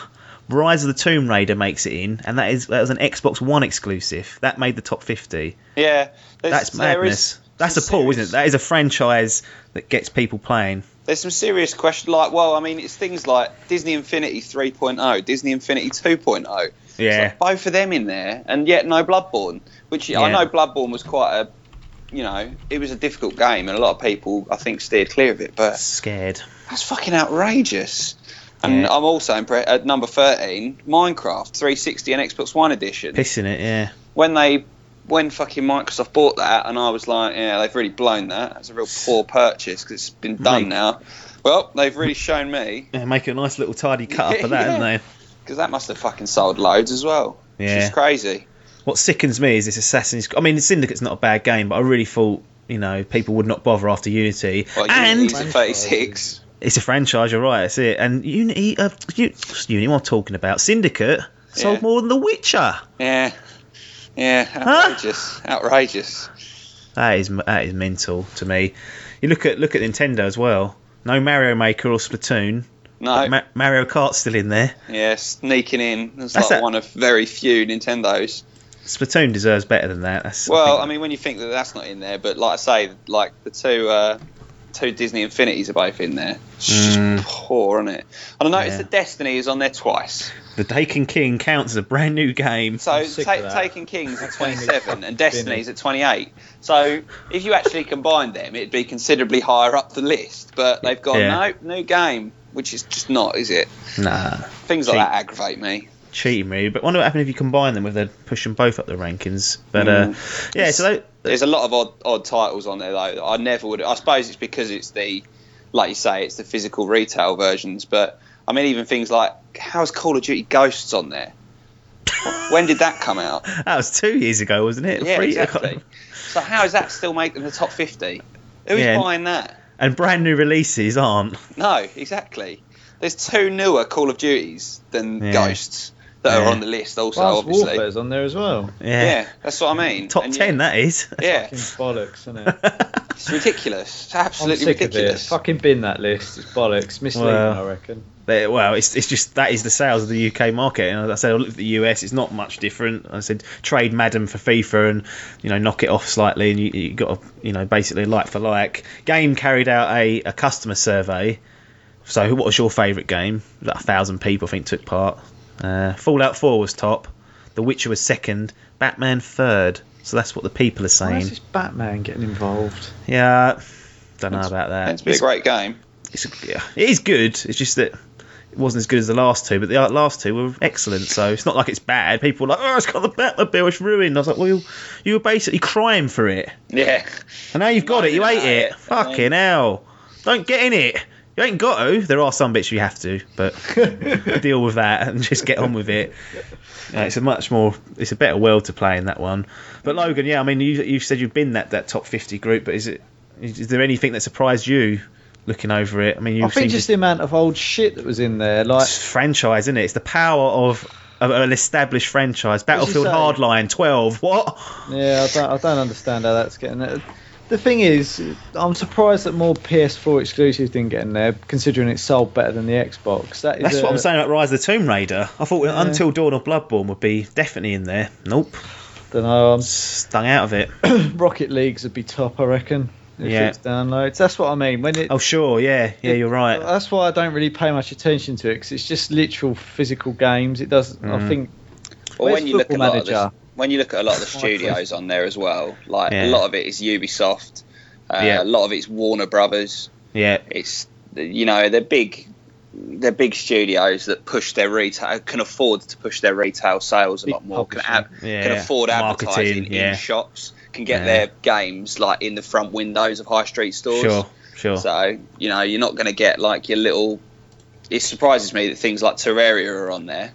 Rise of the Tomb Raider makes it in, and that was an Xbox One exclusive. That made the top 50. Yeah. That's madness. That's a pull, isn't it? That is a franchise that gets people playing. There's some serious questions, it's things like Disney Infinity 3.0, Disney Infinity 2.0. Yeah. So both of them in there, and yet no Bloodborne, which I know Bloodborne was quite it was a difficult game, and a lot of people, I think, steered clear of it, but scared. That's fucking outrageous. And I'm also impressed at number 13, Minecraft 360 and Xbox One edition. Pissing it, yeah. When fucking Microsoft bought that, and I was like, yeah, they've really blown that. That's a real poor purchase because it's been done now. Well, they've really shown me. Yeah, make a nice little tidy cut up of that, haven't they? Because that must have fucking sold loads as well. Yeah. Which is crazy. What sickens me is this Assassin's... I mean, Syndicate's not a bad game, but I really thought, people would not bother after Unity. Well, Unity's at 36. It's a franchise, you're right, that's it. And Unity, what I'm talking about, Syndicate sold more than The Witcher. Yeah. Yeah, outrageous. Huh? Outrageous. That is mental to me. You look at Nintendo as well. No Mario Maker or Splatoon. No. Mario Kart's still in there. Yeah, sneaking in. It's one of very few Nintendos. Splatoon deserves better than that. I mean, when you think that that's not in there, but like I say, like the two Disney Infinities are both in there. It's just poor, isn't it? And I noticed that Destiny is on there twice. The Taken King counts as a brand new game. So Taken King's at 27 and Destiny's at 28. So if you actually combined them, it'd be considerably higher up the list. But they've gone, no, new game, which is just not, is it? Nah. Things like that aggravate me. Cheating really, but I wonder what happened if you combine them with push them both up the rankings. But so there's a lot of odd titles on there though. I never would. I suppose it's because it's like you say, it's the physical retail versions. But I mean, even things like how's Call of Duty Ghosts on there? When did that come out? That was 2 years ago, wasn't it? Yeah, exactly. So how is that still making the top 50? Who's buying that? And brand new releases aren't. No, exactly. There's 2 newer Call of Duties than Ghosts that are on the list also, obviously. Warfare's on there as well. Yeah, that's what I mean. Top 10, that is. Yeah. Fucking bollocks, isn't it? It's ridiculous. It's absolutely ridiculous. Fucking bin that list. It's bollocks. Misleading, I reckon. Well, it's just that is the sales of the UK market. And as I said, I looked at the US, it's not much different. I said trade Madden for FIFA and knock it off slightly, and you got basically like for like. Game carried out a customer survey. So what was your favourite game? About 1,000 people I think took part. Fallout 4 was top. The Witcher was second. Batman third. So that's what the people are saying. Why is this Batman getting involved? Yeah, don't know about that. It's a great game. It is good. It's just that it wasn't as good as the last two, but the last two were excellent. So it's not like it's bad. People were like, "Oh, it's got the Batmobile, it's ruined." I was like, "Well, you were basically crying for it." Yeah. And now you've got it. You ate it. Fucking hell! Don't get in it. You ain't got to. There are some bits you have to, but deal with that and just get on with it. It's a better world to play in that one. But Logan, yeah, I mean, you said you've been that top 50 group, but is there anything that surprised you looking over it? I mean, I think just the amount of old shit that was in there, like it's franchise, isn't it? It's the power of an established franchise. Battlefield Hardline 12. What? Yeah, I don't understand how that's getting there. The thing is, I'm surprised that more PS4 exclusives didn't get in there, considering it sold better than the Xbox. That's what I'm saying about Rise of the Tomb Raider. I thought Until Dawn or Bloodborne would be definitely in there. Nope. Don't know. I'm stung out of it. Rocket Leagues would be top, I reckon. If it's downloads. That's what I mean. Oh, sure, yeah, you're right. That's why I don't really pay much attention to it, because it's just literal physical games. It does. I think. Well, when you look at a lot of the studios on there as well, like a lot of it is Ubisoft, a lot of it's Warner Brothers. Yeah, it's they're big studios that push their retail, can afford to push their retail sales a lot more, can afford advertising in shops, can get their games like in the front windows of high street stores. Sure. So you're not going to get like your little. It surprises me that things like Terraria are on there.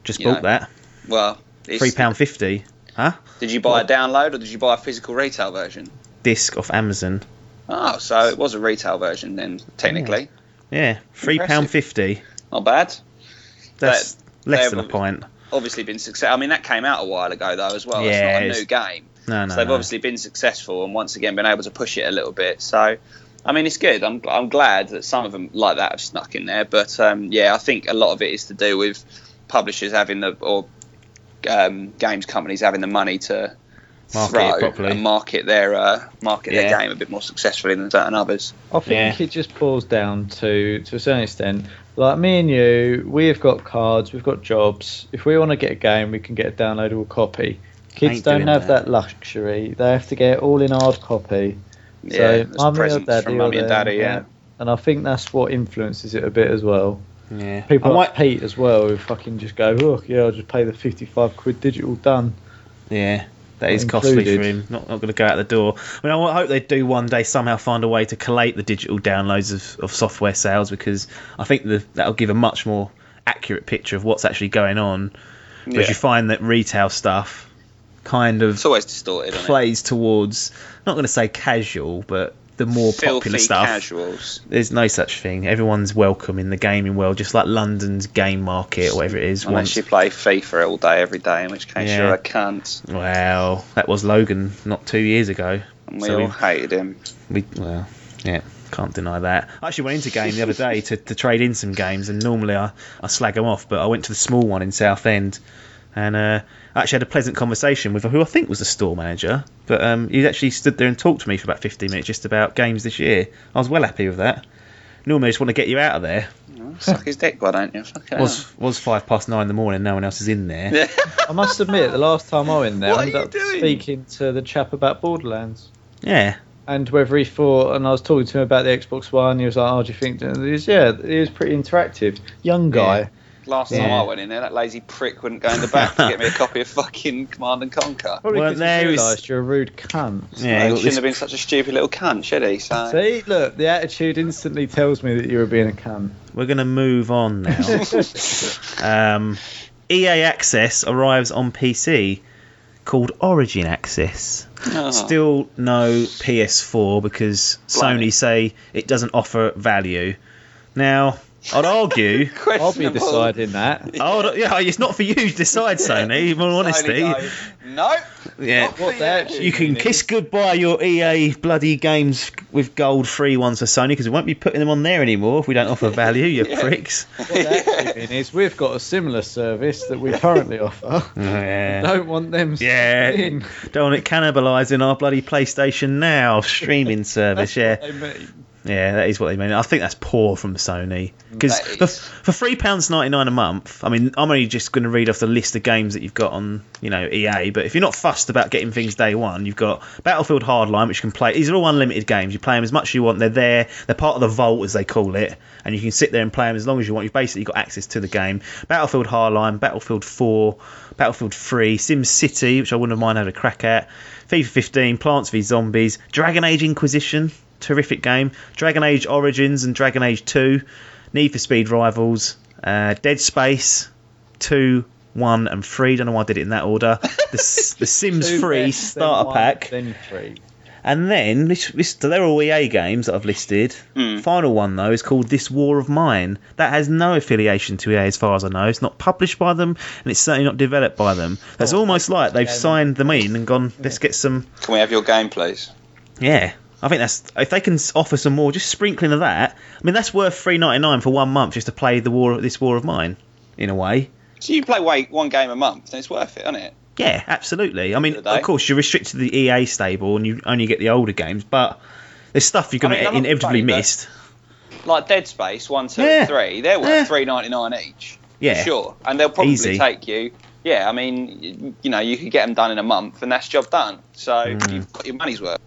Just bought that. Well, £3.50. Huh? Did you buy a download or did you buy a physical retail version? Disc off Amazon. Oh, so it was a retail version then, technically. Yeah, £3.50. Not bad. That's less than a pint. Obviously been successful. I mean, that came out a while ago though as well. Yeah, it's not a new game. No. So they've obviously been successful and once again been able to push it a little bit. So, I mean, it's good. I'm glad that some of them like that have snuck in there. But I think a lot of it is to do with publishers having games companies having the money to market their game a bit more successfully than certain others. I think it just boils down to a certain extent, like me and you, we have got cards, we've got jobs. If we want to get a game, we can get a downloadable copy. Kids don't have that luxury. They have to get it all in hard copy. Yeah, so mummy and daddy, yeah. And I think that's what influences it a bit as well. Yeah. People like Pete as well, who fucking just go, I'll just pay the £55 digital, done. Yeah, that is costly for him. Not going to go out the door. I mean, I hope they do one day somehow find a way to collate the digital downloads of software sales, because I think that'll give a much more accurate picture of what's actually going on. Whereas you find that retail stuff kind of it's always distorted, plays towards, not going to say casual, but the more popular stuff. Casuals. There's no such thing. Everyone's welcome in the gaming world, just like London's game market or whatever it is. Unless you play FIFA all day, every day, in which case you're a cunt. Well, that was Logan not 2 years ago. And we all hated him. Can't deny that. I actually went into game the other day to trade in some games, and normally I slag them off, but I went to the small one in Southend, and I actually had a pleasant conversation with who I think was the store manager, but he actually stood there and talked to me for about 15 minutes just about games this year. I was well happy with that. Normally I just want to get you out of there. Suck his dick, why don't you? Was 9:05 in the morning, no one else is in there. I must admit, the last time I went in there, I ended up speaking to the chap about Borderlands. Yeah. And whether he thought, and I was talking to him about the Xbox One, he was like, do you think? It was pretty interactive. Young guy. Yeah. Last time I went in there, that lazy prick wouldn't go in the back to get me a copy of fucking Command and Conquer. Probably because he realised you're a rude cunt. Yeah, he shouldn't have been such a stupid little cunt, should he? So. See, look, the attitude instantly tells me that you were being a cunt. We're going to move on now. EA Access arrives on PC, called Origin Access. Oh. Still no PS4 because Sony say it doesn't offer value. Now, I'd argue... I'll be deciding that. It's not for you to decide, Sony, in all honesty. No. Yeah. You can kiss goodbye your EA bloody games with gold free ones for Sony, because we won't be putting them on there anymore if we don't offer value, you pricks. What that actually means is we've got a similar service that we currently offer. Yeah. Don't want them in. Don't want it cannibalising our bloody PlayStation Now streaming service, That's what I mean. Yeah, that is what they mean. I think that's poor from Sony. Because for £3.99 a month, I mean, I'm only just going to read off the list of games that you've got on, EA. But if you're not fussed about getting things day one, you've got Battlefield Hardline, which you can play. These are all unlimited games. You play them as much as you want. They're there. They're part of the vault, as they call it. And you can sit there and play them as long as you want. You've basically got access to the game. Battlefield Hardline, Battlefield 4, Battlefield 3, SimCity, which I wouldn't mind having a crack at, FIFA 15, Plants v Zombies, Dragon Age Inquisition, terrific game, Dragon Age Origins and Dragon Age 2, Need for Speed Rivals, Dead Space 2, 1 and 3, don't know why I did it in that order, the Sims 3 starter pack, then 3. And then, they're all EA games that I've listed. Final one, though, is called This War of Mine. That has no affiliation to EA as far as I know. It's not published by them, and it's certainly not developed by them. That's almost like they've signed them in and gone, let's get some... Can we have your game, please? Yeah. I think that's... If they can offer some more, just sprinkling of that, I mean, that's worth $3.99 for 1 month just to play This War of Mine, in a way. So you play one game a month, then it's worth it, isn't it? Yeah, absolutely. I mean, of course, you're restricted to the EA stable and you only get the older games, but there's stuff you're going to inevitably miss. Like Dead Space 1, 2, and 3, they're worth $3.99 each. Yeah. For sure. And they'll probably take you... Yeah, I mean, you could get them done in a month and that's job done. So you've got your money's worth.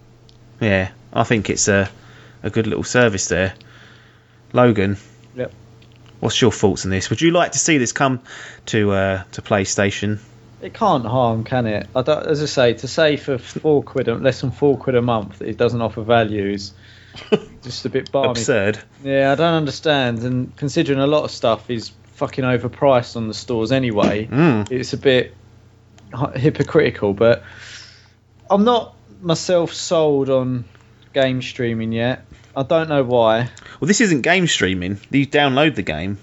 Yeah, I think it's a good little service there. Logan. Yep. What's your thoughts on this? Would you like to see this come to PlayStation? It can't harm, can it? As I say, to say for less than £4 a month that it doesn't offer value is just a bit balmy. Absurd. Yeah, I don't understand. And considering a lot of stuff is fucking overpriced on the stores anyway, it's a bit hypocritical. But I'm not myself sold on game streaming yet. I don't know why. Well, this isn't game streaming. You download the game.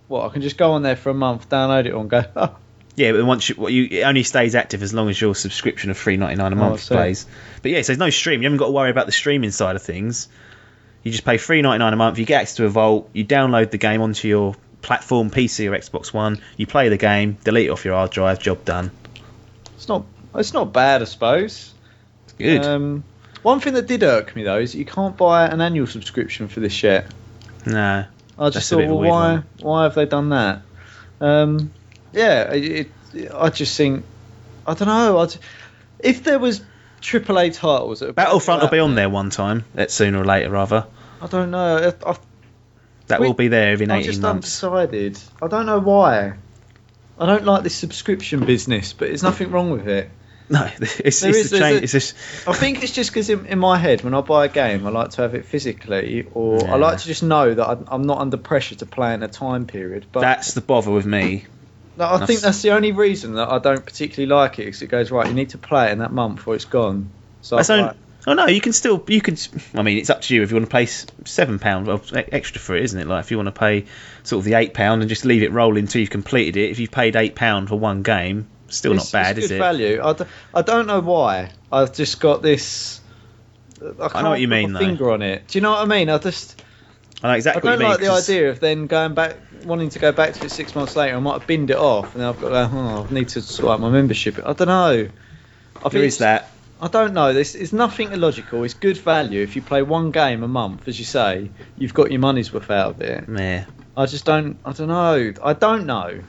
What, I can just go on there for a month, download it all and go, oh. Yeah, but once it only stays active as long as your subscription of $3.99 a month plays. But yeah, so there's no stream. You haven't got to worry about the streaming side of things. You just pay $3.99 a month. You get access to a vault. You download the game onto your platform, PC or Xbox One. You play the game, delete it off your hard drive. Job done. It's not bad, I suppose. It's good. One thing that did irk me though is that you can't buy an annual subscription for this yet. No. I just thought, well, why have they done that? I just think, I don't know. If there was AAA titles, Battlefront will be on there one time, sooner or later, rather. I don't know. That will be there within 18 just months. Undecided. I don't know why. I don't like this subscription business, but there's nothing wrong with it. No, it's the change. I think it's just because in my head, when I buy a game, I like to have it physically, or I like to just know that I'm not under pressure to play in a time period. But that's the bother with me. I think that's the only reason that I don't particularly like it, because it goes, right, you need to play it in that month or it's gone. So oh no, you can. I mean, it's up to you if you want to pay £7 well, extra for it, isn't it? Like if you want to pay sort of the £8 and just leave it rolling until you've completed it. If you've paid £8 for one game, still not bad, is it? It's good value. I don't know why. I've just got this. I know what you mean, though. Finger on it. Do you know what I mean? I know exactly what you mean. I don't like the idea of then going back, wanting to go back to it 6 months later. I might have binned it off, and then I've got to go, I need to sort out my membership. I don't know. There is that. I don't know. This is nothing illogical. It's good value. If you play one game a month, as you say, you've got your money's worth out of it. Yeah. I don't know.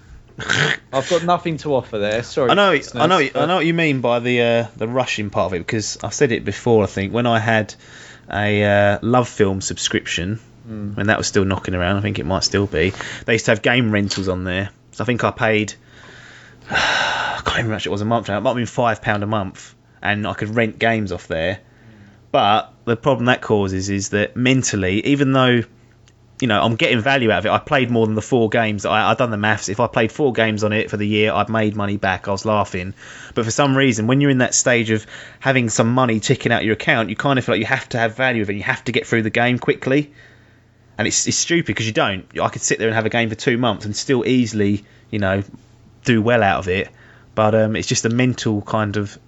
I've got nothing to offer there. Sorry. I know what you mean by the rushing part of it, because I've said it before. I think when I had a Love Film subscription, when that was still knocking around, I think it might still be. They used to have game rentals on there, so I think I paid. I can't remember how much it was a month now. It might have been £5 a month, and I could rent games off there. But the problem that causes is that mentally, even though I'm getting value out of it, I played more than the 4 games. I've done the maths. If I played 4 games on it for the year, I'd made money back. I was laughing. But for some reason, when you're in that stage of having some money ticking out your account, you kind of feel like you have to have value of it. You have to get through the game quickly. And it's stupid because you don't. I could sit there and have a game for 2 months and still easily, do well out of it. But it's just a mental kind of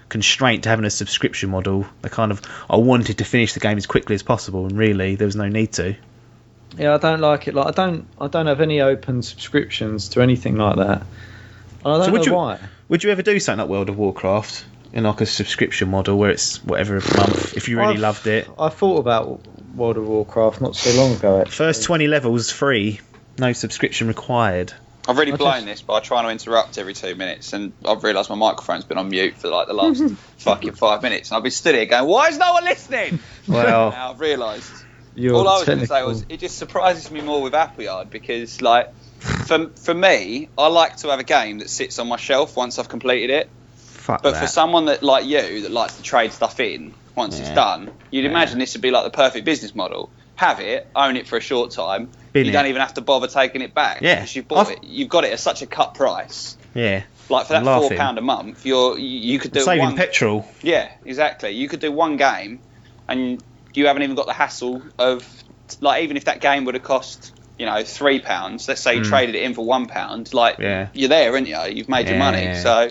constraint to having a subscription model. I wanted to finish the game as quickly as possible, and really there was no need to. Yeah, I don't like it. Like I don't have any open subscriptions to anything like that. And I don't know why. Would you ever do something like World of Warcraft? in like a subscription model where it's whatever a month if you really loved it. I thought about World of Warcraft not so long ago, actually. First 20 levels free, no subscription required. I've really blown this by trying to interrupt every 2 minutes, and I've realised my microphone's been on mute for like the last fucking 5 minutes, and I've been stood here going, why is no one listening? Well, now I've realised. All I was going to say was, it just surprises me more with MacLeod, because like, for me, I like to have a game that sits on my shelf once I've completed it. But for someone that like you, that likes to trade stuff in once it's done, you'd imagine this would be like the perfect business model. Have it, own it for a short time. You don't even have to bother taking it back. Yeah, because you've bought it. You've got it at such a cut price. Yeah, like for that £4 a month, you could do saving petrol. Yeah, exactly. You could do one game, and you haven't even got the hassle of like, even if that game would have cost, you know, £3. Let's say you traded it in for £1. Like, you're there, aren't you? You've made your money. Yeah. So,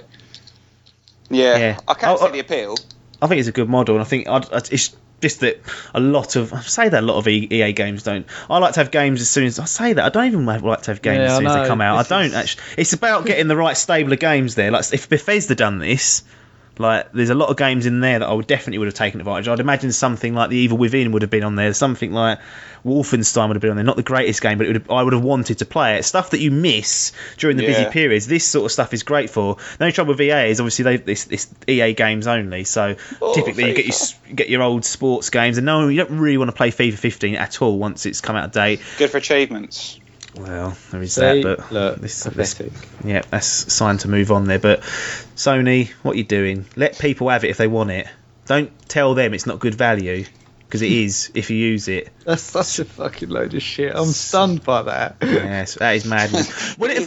I can't see the appeal. I think it's a good model, and I think it's just that a lot of EA games don't. I like to have games as soon as I say that. I don't even like to have games as soon as they come out. I don't actually. It's about getting the right stable of games there. Like if Bethesda done this, like there's a lot of games in there that I would have taken advantage of. I'd imagine something like The Evil Within would have been on there. Something like Wolfenstein would have been on there. Not the greatest game, but I would have wanted to play it. Stuff that you miss during the busy periods. This sort of stuff is great for. The only trouble with EA is obviously it's EA games only. So typically you get your old sports games, and no, you don't really want to play FIFA 15 at all once it's come out of date. Good for achievements. Well, there is that, but look, this that's sign to move on there. But Sony, what are you doing? Let people have it if they want it. Don't tell them it's not good value, because it is if you use it. That's such a fucking load of shit. I'm stunned by that. Yes, that is madness. When it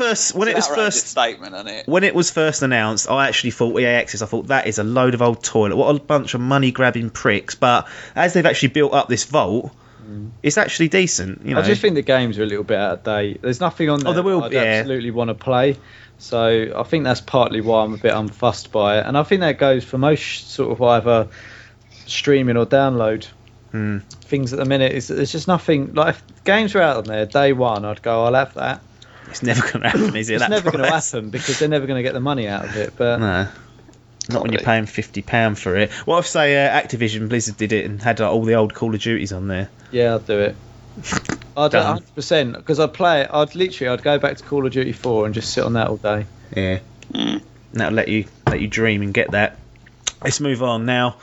was first announced, I actually thought EA Access. I thought that is a load of old toilet. What a bunch of money grabbing pricks. But as they've actually built up this vault, it's actually decent. You know? I just think the games are a little bit out of date. There's nothing on there I'd absolutely want to play. So I think that's partly why I'm a bit unfussed by it. And I think that goes for most sort of either streaming or download things at the minute. There's just nothing. Like if games were out on there day one, I'd go, I'll have that. It's never going to happen, is it? It's never going to happen because they're never going to get the money out of it. But no. Not when you're paying £50 for it. What if, say, Activision Blizzard did it and had all the old Call of Duties on there? Yeah, I'd do it. I'd 100%, because I'd play it. I'd go back to Call of Duty 4 and just sit on that all day. Yeah. That'll let you dream and get that. Let's move on now.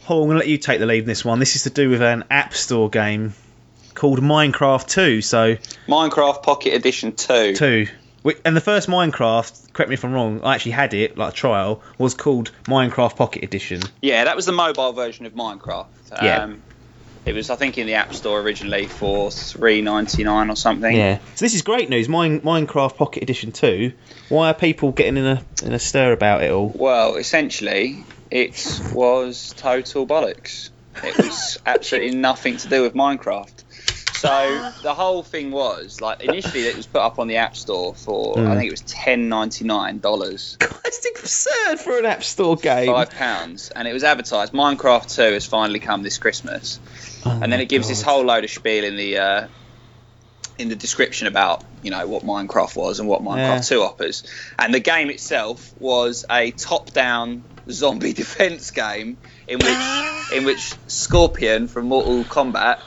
Hall, I'm going to let you take the lead in this one. This is to do with an App Store game called Minecraft 2. So Minecraft Pocket Edition 2. And the first Minecraft, correct me if I'm wrong, I actually had it, like a trial, was called Minecraft Pocket Edition. Yeah, that was the mobile version of Minecraft. It was, I think, in the App Store originally for $3.99 or something. Yeah. So this is great news, Minecraft Pocket Edition 2. Why are people getting in a stir about it all? Well, essentially, it was total bollocks. It was absolutely nothing to do with Minecraft. So the whole thing was, like, initially it was put up on the App Store for, I think it was $10.99. God, that's absurd for an App Store game. £5, and it was advertised. Minecraft 2 has finally come this Christmas, and then it gives this whole load of spiel in the description about, you know, what Minecraft was and what Minecraft 2 offers. And the game itself was a top-down zombie defense game in which Scorpion from Mortal Kombat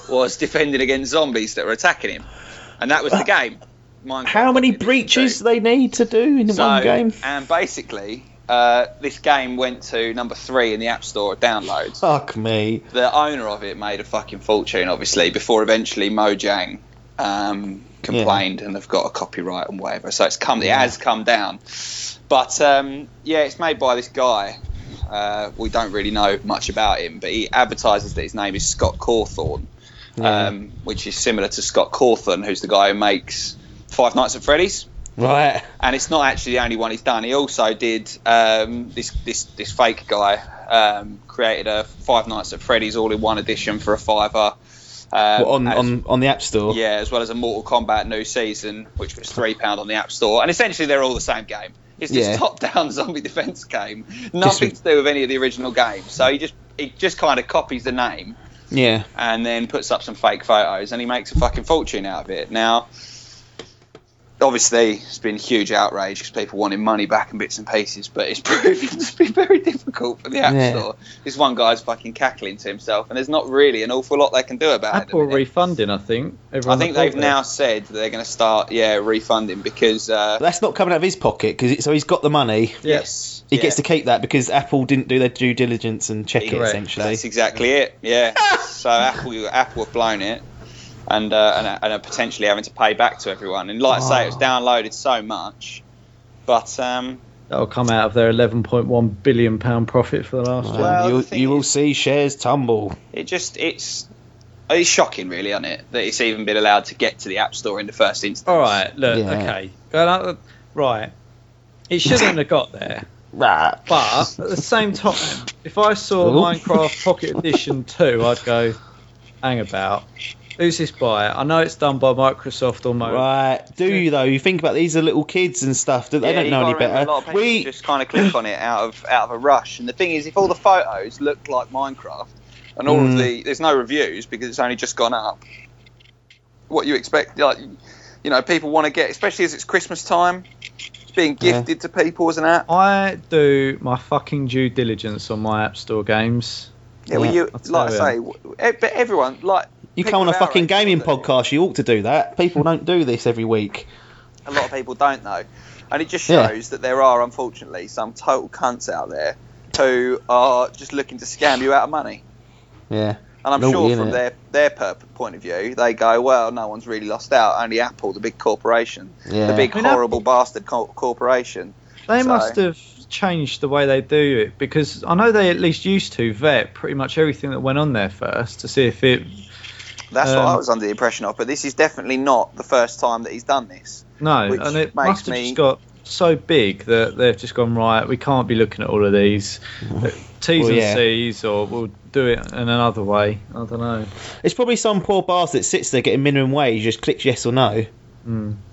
was defending against zombies that were attacking him, and that was the game. Minecraft. How many breaches do they need to do in one game? And basically, this game went to number 3 in the App Store downloads. Fuck me. The owner of it made a fucking fortune, obviously, before eventually Mojang complained and they've got a copyright and whatever. So it has come down. But it's made by this guy. We don't really know much about him, but he advertises that his name is Scott Cawthorne, which is similar to Scott Cawthon, who's the guy who makes Five Nights at Freddy's. Right. And it's not actually the only one he's done. He also did this fake guy created a Five Nights at Freddy's all-in-one edition for $5. On the App Store? Yeah, as well as a Mortal Kombat New Season, which was £3 on the App Store. And essentially they're all the same game. It's this top-down zombie defense game. Nothing to do with any of the original games. So he just kind of copies the name. Yeah. And then puts up some fake photos, and he makes a fucking fortune out of it. Now, obviously it's been huge outrage because people wanted money back in bits and pieces, but it's proven to be very difficult for the App Store. This one guy's fucking cackling to himself, and there's not really an awful lot they can do about it. Apple refunding, I think. I think they've now said that they're going to start, refunding because... that's not coming out of his pocket, so he's got the money. Yes. He gets to keep that because Apple didn't do their due diligence and check it, essentially. That's exactly it, yeah. So Apple have blown it. And are potentially having to pay back to everyone. And like I say, it was downloaded so much, but that'll come out of their £11.1 billion profit for the last year. You will see shares tumble. It's shocking, really, isn't it, that it's even been allowed to get to the App Store in the first instance. All right, look, okay, right, it shouldn't have got there. Right. But at the same time, if I saw Minecraft Pocket Edition 2, I'd go, hang about. Who's this by? I know it's done by Microsoft or Mobile. Right. Do you, though? You think about these are little kids and stuff. They don't know any better. A lot of people just kind of click on it out of a rush. And the thing is, if all the photos look like Minecraft and all of there's no reviews because it's only just gone up, what you expect, people want to get, especially as it's Christmas time, it's being gifted to people as an app. I do my fucking due diligence on my App Store games. Yeah, well, but everyone, you come on a fucking gaming podcast, you ought to do that. People don't do this every week. A lot of people don't, though. And it just shows that there are, unfortunately, some total cunts out there who are just looking to scam you out of money. Yeah. And I'm sure from their point of view, they go, well, no one's really lost out. Only Apple, the big corporation. Yeah. The big, horrible bastard corporation. They must have changed the way they do it, because I know they at least used to vet pretty much everything that went on there first to see if it... That's what I was under the impression of, but this is definitely not the first time that he's done this. No, and it must have just got so big that they've just gone, right, we can't be looking at all of these T's and C's, or we'll do it in another way. I don't know. It's probably some poor bastard that sits there getting minimum wage, just clicks yes or no.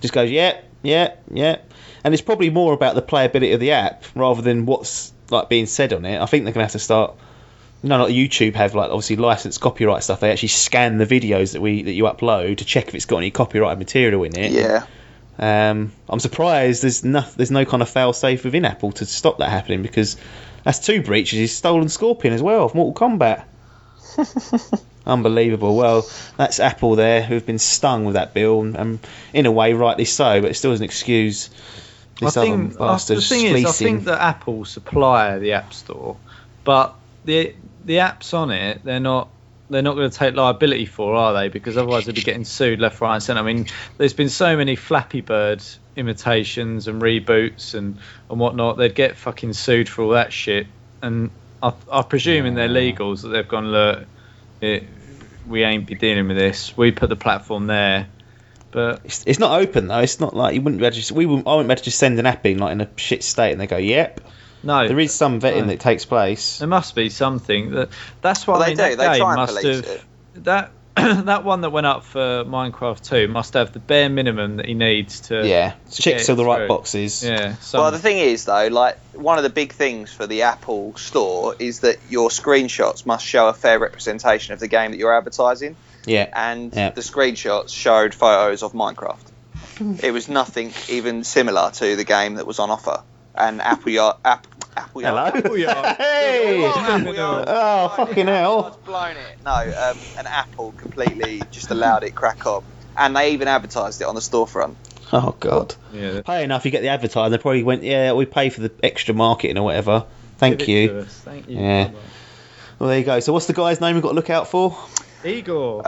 Just goes, yeah. And it's probably more about the playability of the app rather than what's being said on it. I think they're going to have to start... like YouTube have obviously licensed copyright stuff. They actually scan the videos that you upload to check if it's got any copyrighted material in it. Yeah. I'm surprised there's no kind of fail safe within Apple to stop that happening, because that's 2 breaches. He's stolen Scorpion as well of Mortal Kombat. Unbelievable. Well, that's Apple there, who've been stung with that bill, and in a way rightly so, but it still doesn't excuse this other bastard fleecing. I think that Apple supply the App Store, but the apps on it, they're not going to take liability for, are they? Because otherwise they'd be getting sued left, right and centre. I mean, there's been so many Flappy Bird imitations and reboots and whatnot. They'd get fucking sued for all that shit. And I presume in their legals that they've gone, look, we ain't be dealing with this. We put the platform there. But it's not open though. It's not like you wouldn't be able to, I wouldn't be able to just send an app in in a shit state and they go, yep. No, there is some vetting that takes place. There must be something. That's what they do. They try and police it. That one that went up for Minecraft 2 must have the bare minimum that he needs to checks all the right boxes. Yeah. Well, the thing is though, one of the big things for the Apple Store is that your screenshots must show a fair representation of the game that you're advertising. Yeah. And the screenshots showed photos of Minecraft. It was nothing even similar to the game that was on offer. And Hello. Hey. Oh, fucking hell. Blown it. No, and Apple completely just allowed it crack on, and they even advertised it on the storefront. Oh God. Yeah. Pay enough, you get the advertising. They probably went, we pay for the extra marketing or whatever. Thank you. Thank you. Yeah. Well, there you go. So, what's the guy's name we've got to look out for? Igor.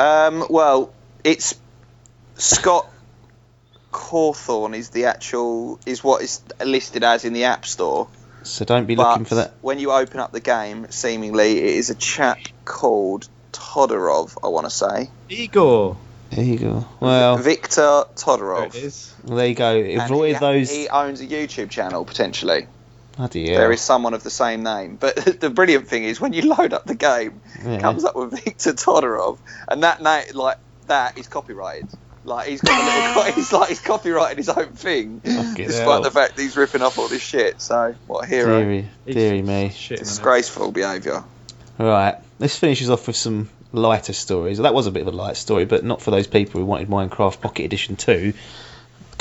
Well, it's Scott Cawthorn is what is listed as in the App Store. So don't be looking for that. When you open up the game, seemingly it is a chap called Todorov, I want to say. Igor. Well, Victor Todorov. There it is. Well, there you go. Avoid those. He owns a YouTube channel potentially. Bloody hell. There is someone of the same name. But the brilliant thing is when you load up the game, it comes up with Victor Todorov, and that name, that is copyrighted. He's got a little, he's copyrighted his own thing, despite the fact that he's ripping off all this shit. So what a hero! Deary me, disgraceful behaviour. All right, let's finish off with some lighter stories. That was a bit of a light story, but not for those people who wanted Minecraft Pocket Edition 2.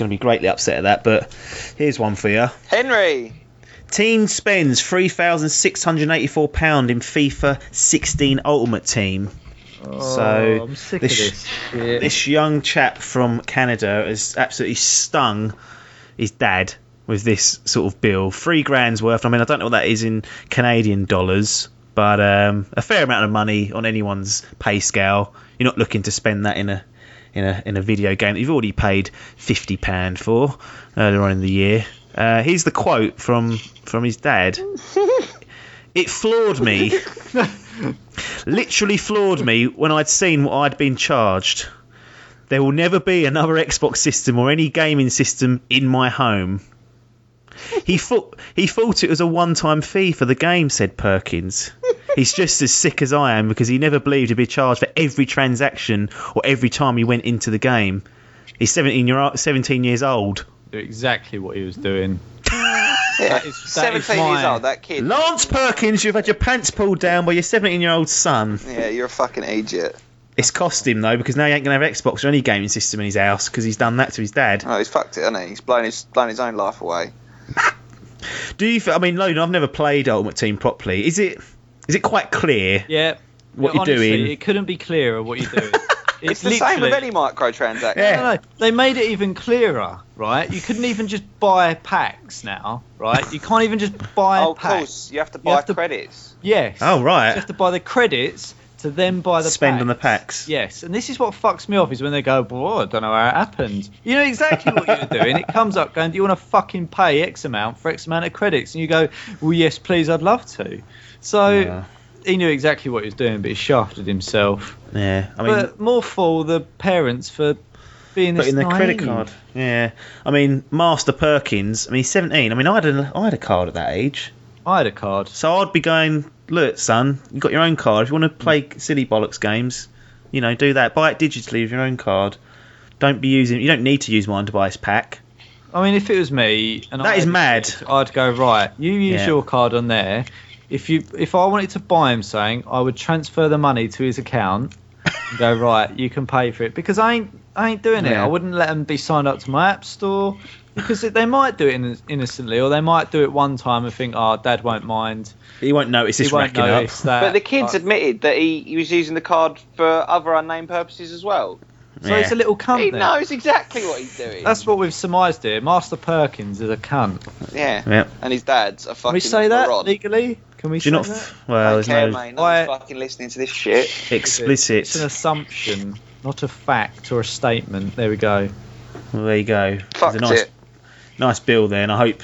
going to be greatly upset at that, but here's one for you. Henry! Team spends £3,684 in FIFA 16 Ultimate Team. So I'm sick of this. This young chap from Canada has absolutely stung his dad with this sort of bill. $3,000 worth. I mean, I don't know what that is in Canadian dollars, but a fair amount of money on anyone's pay scale. You're not looking to spend that in a video game that you've already paid £50 for earlier on in the year. Here's the quote from his dad. It floored me. Literally floored me when I'd seen what I'd been charged. There will never be another Xbox system or any gaming system in my home. He thought it was a one-time fee for the game, said Perkins. He's just as sick as I am because he never believed he'd be charged for every transaction or every time he went into the game. He's 17 years old. Exactly what he was doing. Yeah, 17 years old, that kid. Lance Perkins, you've had your pants pulled down by your 17-year-old son. Yeah, you're a fucking idiot. It's cost him, though, because now he ain't going to have Xbox or any gaming system in his house because he's done that to his dad. Oh, he's fucked it, hasn't he? He's blown his own life away. I mean, Logan, I've never played Ultimate Team properly. Is it quite clear? Yeah. What you're honestly, doing? It couldn't be clearer what you're doing. It's the same with any microtransaction. Yeah. No. They made it even clearer, right? You couldn't even just buy packs now, right? You can't even just buy packs. Of course, you have to buy credits. Yes. Oh, right. You have to buy the credits to then buy the spend packs. On the packs. Yes, and this is what fucks me off is when they go, well, I don't know how it happened. You know exactly what you're doing. It comes up going, do you want to fucking pay X amount for X amount of credits? And you go, well, yes, please, I'd love to. So he knew exactly what he was doing, but he shafted himself. Yeah, I mean, but more for the parents for being this putting the naive. credit card. Yeah, I mean, Master Perkins. I mean, he's 17. I mean, I had a card at that age. I had a card. So I'd be going, look, son, you've got your own card. If you want to play silly bollocks games, do that. Buy it digitally with your own card. You don't need to use mine to buy this pack. I mean, if it was me, and that is mad. I'd go, right, you use your card on there. If I wanted to buy him something, I would transfer the money to his account and go, right, you can pay for it. Because I ain't doing it. I wouldn't let them be signed up to my app store. Because they might do it innocently, or they might do it one time and think, oh, Dad won't mind. He won't notice this racking up. But the kid's admitted that he was using the card for other unnamed purposes as well. So he's a little cunt. He knows exactly what he's doing. That's what we've surmised here. Master Perkins is a cunt. Yeah. And his dad's a fucking Can we say that legally? Can we say that? Well, I don't care, mate. No one's fucking listening to this shit. Explicit. It's an assumption, not a fact or a statement. There we go. Well, there you go. Fucked it. Nice bill there, and I hope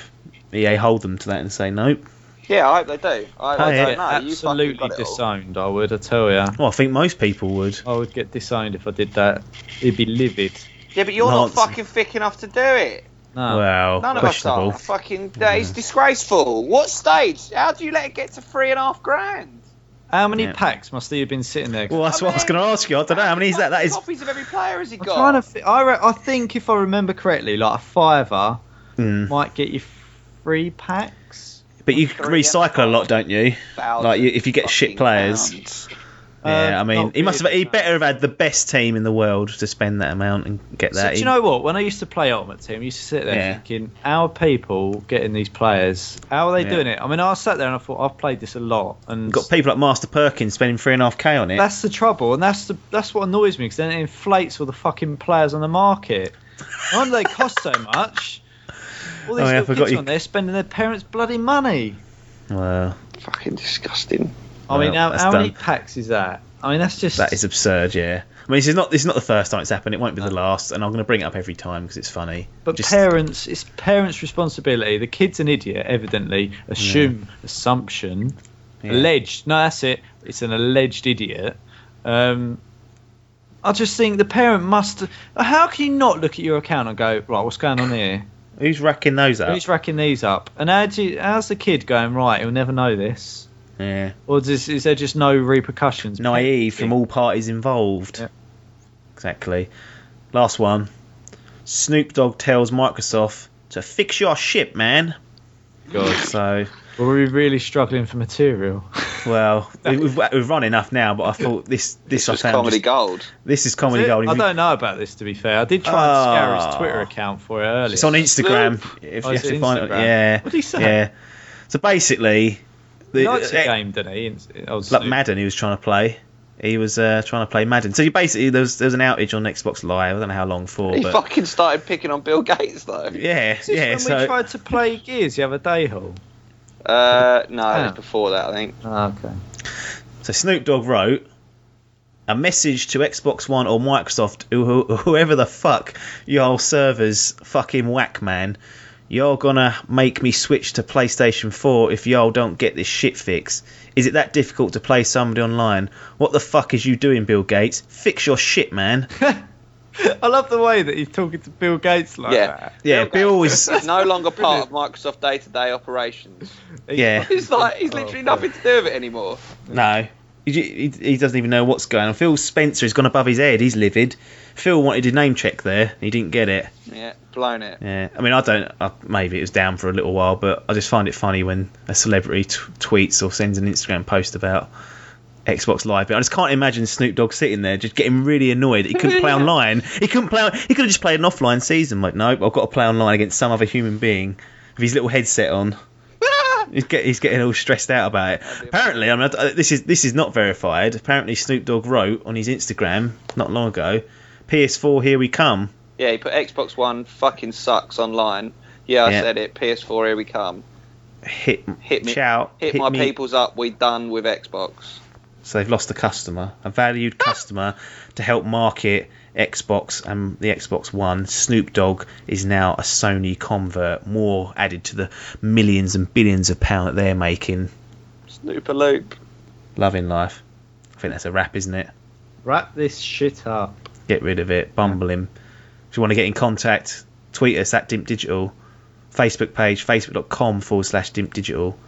EA hold them to that and say nope. Yeah, I hope they do. I don't know. Absolutely disowned, I would, I tell you. Well, I think most people would. I would get disowned if I did that. It'd be livid. Yeah, but you're not fucking thick enough to do it. No. Well, none of us are. Fucking, it's disgraceful. What stage? How do you let it get to $3,500? How many packs must he have been sitting there? Well, that's what I was going to ask you. I don't know. How many is that? That is copies of every player has he got? I think if I remember correctly, like a $5 might get you 3 packs. But you recycle a lot, don't you? Like if you get shit players. Yeah, I mean, he better have had the best team in the world to spend that amount and get that. Do you know what? When I used to play Ultimate Team, I used to sit there thinking, how are people getting these players? How are they doing it? I mean, I sat there and I thought, I've played this a lot. And got people like Master Perkins spending $3,500 on it. That's the trouble, and that's what annoys me, because then it inflates all the fucking players on the market. Why do they cost so much? All these little kids on there spending their parents' bloody money. Well, fucking disgusting. I mean, how many packs is that? I mean, that is absurd. Yeah. I mean, this is not the first time it's happened. It won't be the last, and I'm going to bring it up every time because it's funny. But it's parents' responsibility. The kid's an idiot, evidently. Assumption. Yeah. Alleged. No, that's it. It's an alleged idiot. I just think the parent must. How can you not look at your account and go, right, what's going on here? Who's racking those up? Who's racking these up? And how's the kid going, right, he'll never know this? Yeah. Or is there just no repercussions? Naive from all parties involved. Yeah. Exactly. Last one. Snoop Dogg tells Microsoft to fix your shit, man. God. So Well, we're really struggling for material. Well, we've run enough now, but I thought this was comedy gold. This is comedy gold. I don't know about this, to be fair. I did try and scour his Twitter account for it earlier. It's on Instagram. If you have to find it, yeah. What did he say? Yeah. So basically, he likes a game, didn't he? Like Madden, he was trying to play. He was trying to play Madden. So basically, there was an outage on Xbox Live. I don't know how long for. He fucking started picking on Bill Gates, though. Yeah, When we tried to play Gears the other day, Hall? No, it was before that, I think. Oh, okay. So Snoop Dogg wrote a message to Xbox One or Microsoft, whoever the fuck y'all servers fucking whack, man. Y'all gonna make me switch to PlayStation 4 if y'all don't get this shit fixed. Is it that difficult to play somebody online? What the fuck is you doing, Bill Gates? Fix your shit, man. I love the way that he's talking to Bill Gates like that. Yeah, Bill is no longer part of Microsoft day-to-day operations. Yeah. He's literally nothing to do with it anymore. No. He doesn't even know what's going on. Phil Spencer has gone above his head. He's livid. Phil wanted a name check there. He didn't get it. Yeah, blown it. Yeah. I mean, maybe it was down for a little while, but I just find it funny when a celebrity tweets or sends an Instagram post about Xbox Live. But I just can't imagine Snoop Dogg sitting there just getting really annoyed that he couldn't play online. He couldn't play. He could have just played an offline season. Like, nope, I've got to play online against some other human being with his little headset on. He's getting all stressed out about it. Apparently, I mean, this is not verified. Apparently, Snoop Dogg wrote on his Instagram not long ago, "PS4, here we come." Yeah, he put Xbox One fucking sucks online. Yeah, I said it. PS4, here we come. Hit me. Hit my peoples up. We done with Xbox. So they've lost a customer, a valued customer to help market Xbox and the Xbox One. Snoop Dogg is now a Sony convert. More added to the millions and billions of pounds that they're making. Snoop-a-loop. Loving life. I think that's a wrap, isn't it? Wrap this shit up. Get rid of it. Bumble him. If you want to get in contact, tweet us at Dimp Digital. Facebook page, facebook.com/Dimp Digital.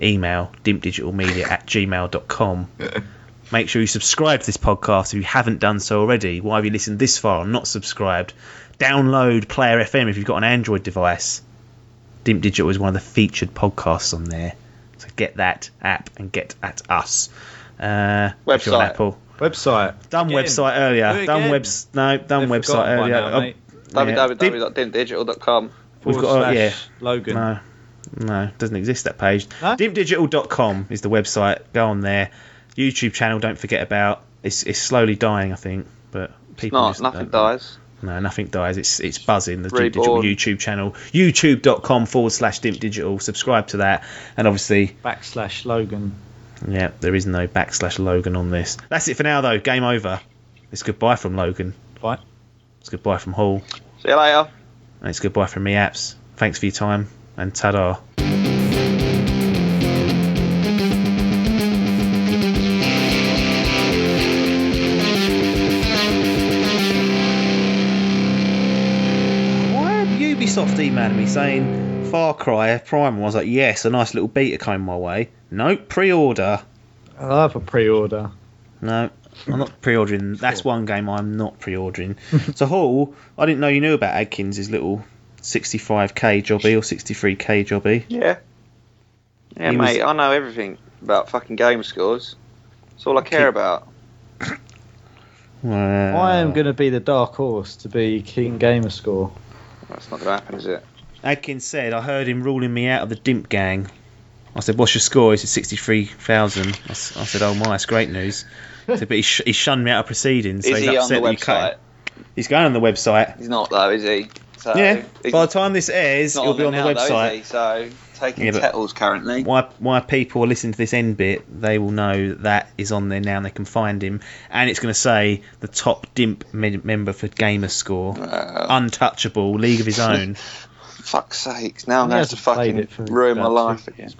Email dimpdigitalmedia@gmail.com. Make sure you subscribe to this podcast if you haven't done so already. Why have you listened this far and not subscribed? Download Player FM if you've got an Android device. Dimp Digital is one of the featured podcasts on there. So get that app and get at us. Website. Apple. Website. Done again. Website earlier. Done website earlier. www.dimpdigital.com. We've got Logan. No, it doesn't exist, that page. Huh? Dimpdigital.com is the website. Go on there. YouTube channel, don't forget about. It's slowly dying, I think, but people nothing dies. No, nothing dies. It's buzzing. The Reborn. Dimp Digital YouTube channel, youtube.com/Dimp Digital. Subscribe to that, and obviously /Logan. Yeah, there is no /Logan on this. That's it for now, though. Game over. It's goodbye from Logan. Bye. It's goodbye from Hall. See you later. And it's goodbye from me, Apps. Thanks for your time, and ta-da. Ubisoft emailed me saying Far Cry Primal. I was like, yes, a nice little beta came my way. Nope, pre-order. I'll have a pre-order. No, I'm not pre-ordering. That's one game I'm not pre-ordering. So Hall, I didn't know you knew about Adkins' little 65k jobby or 63k jobby. Yeah, mate, I know everything about fucking game scores. That's all I care about. I am going to be the dark horse to be King Gamer Score. That's not going to happen, is it? Adkins said, I heard him ruling me out of the Dimp gang. I said, what's your score? He said 63,000. I said, oh my, that's great news. He said, but he shunned me out of proceedings. So is he's he upset on the that website? He's going on the website. He's not though, is he? So yeah, by the time this airs, he'll be on the website. Though, is he? So taking Tettles currently. Why people are listening to this end bit, they will know that is on there now and they can find him. And it's going to say the top Dimp member for Gamer Score. Untouchable, League of His Own. Fuck's sakes, now I'm going to have to fucking ruin my life again.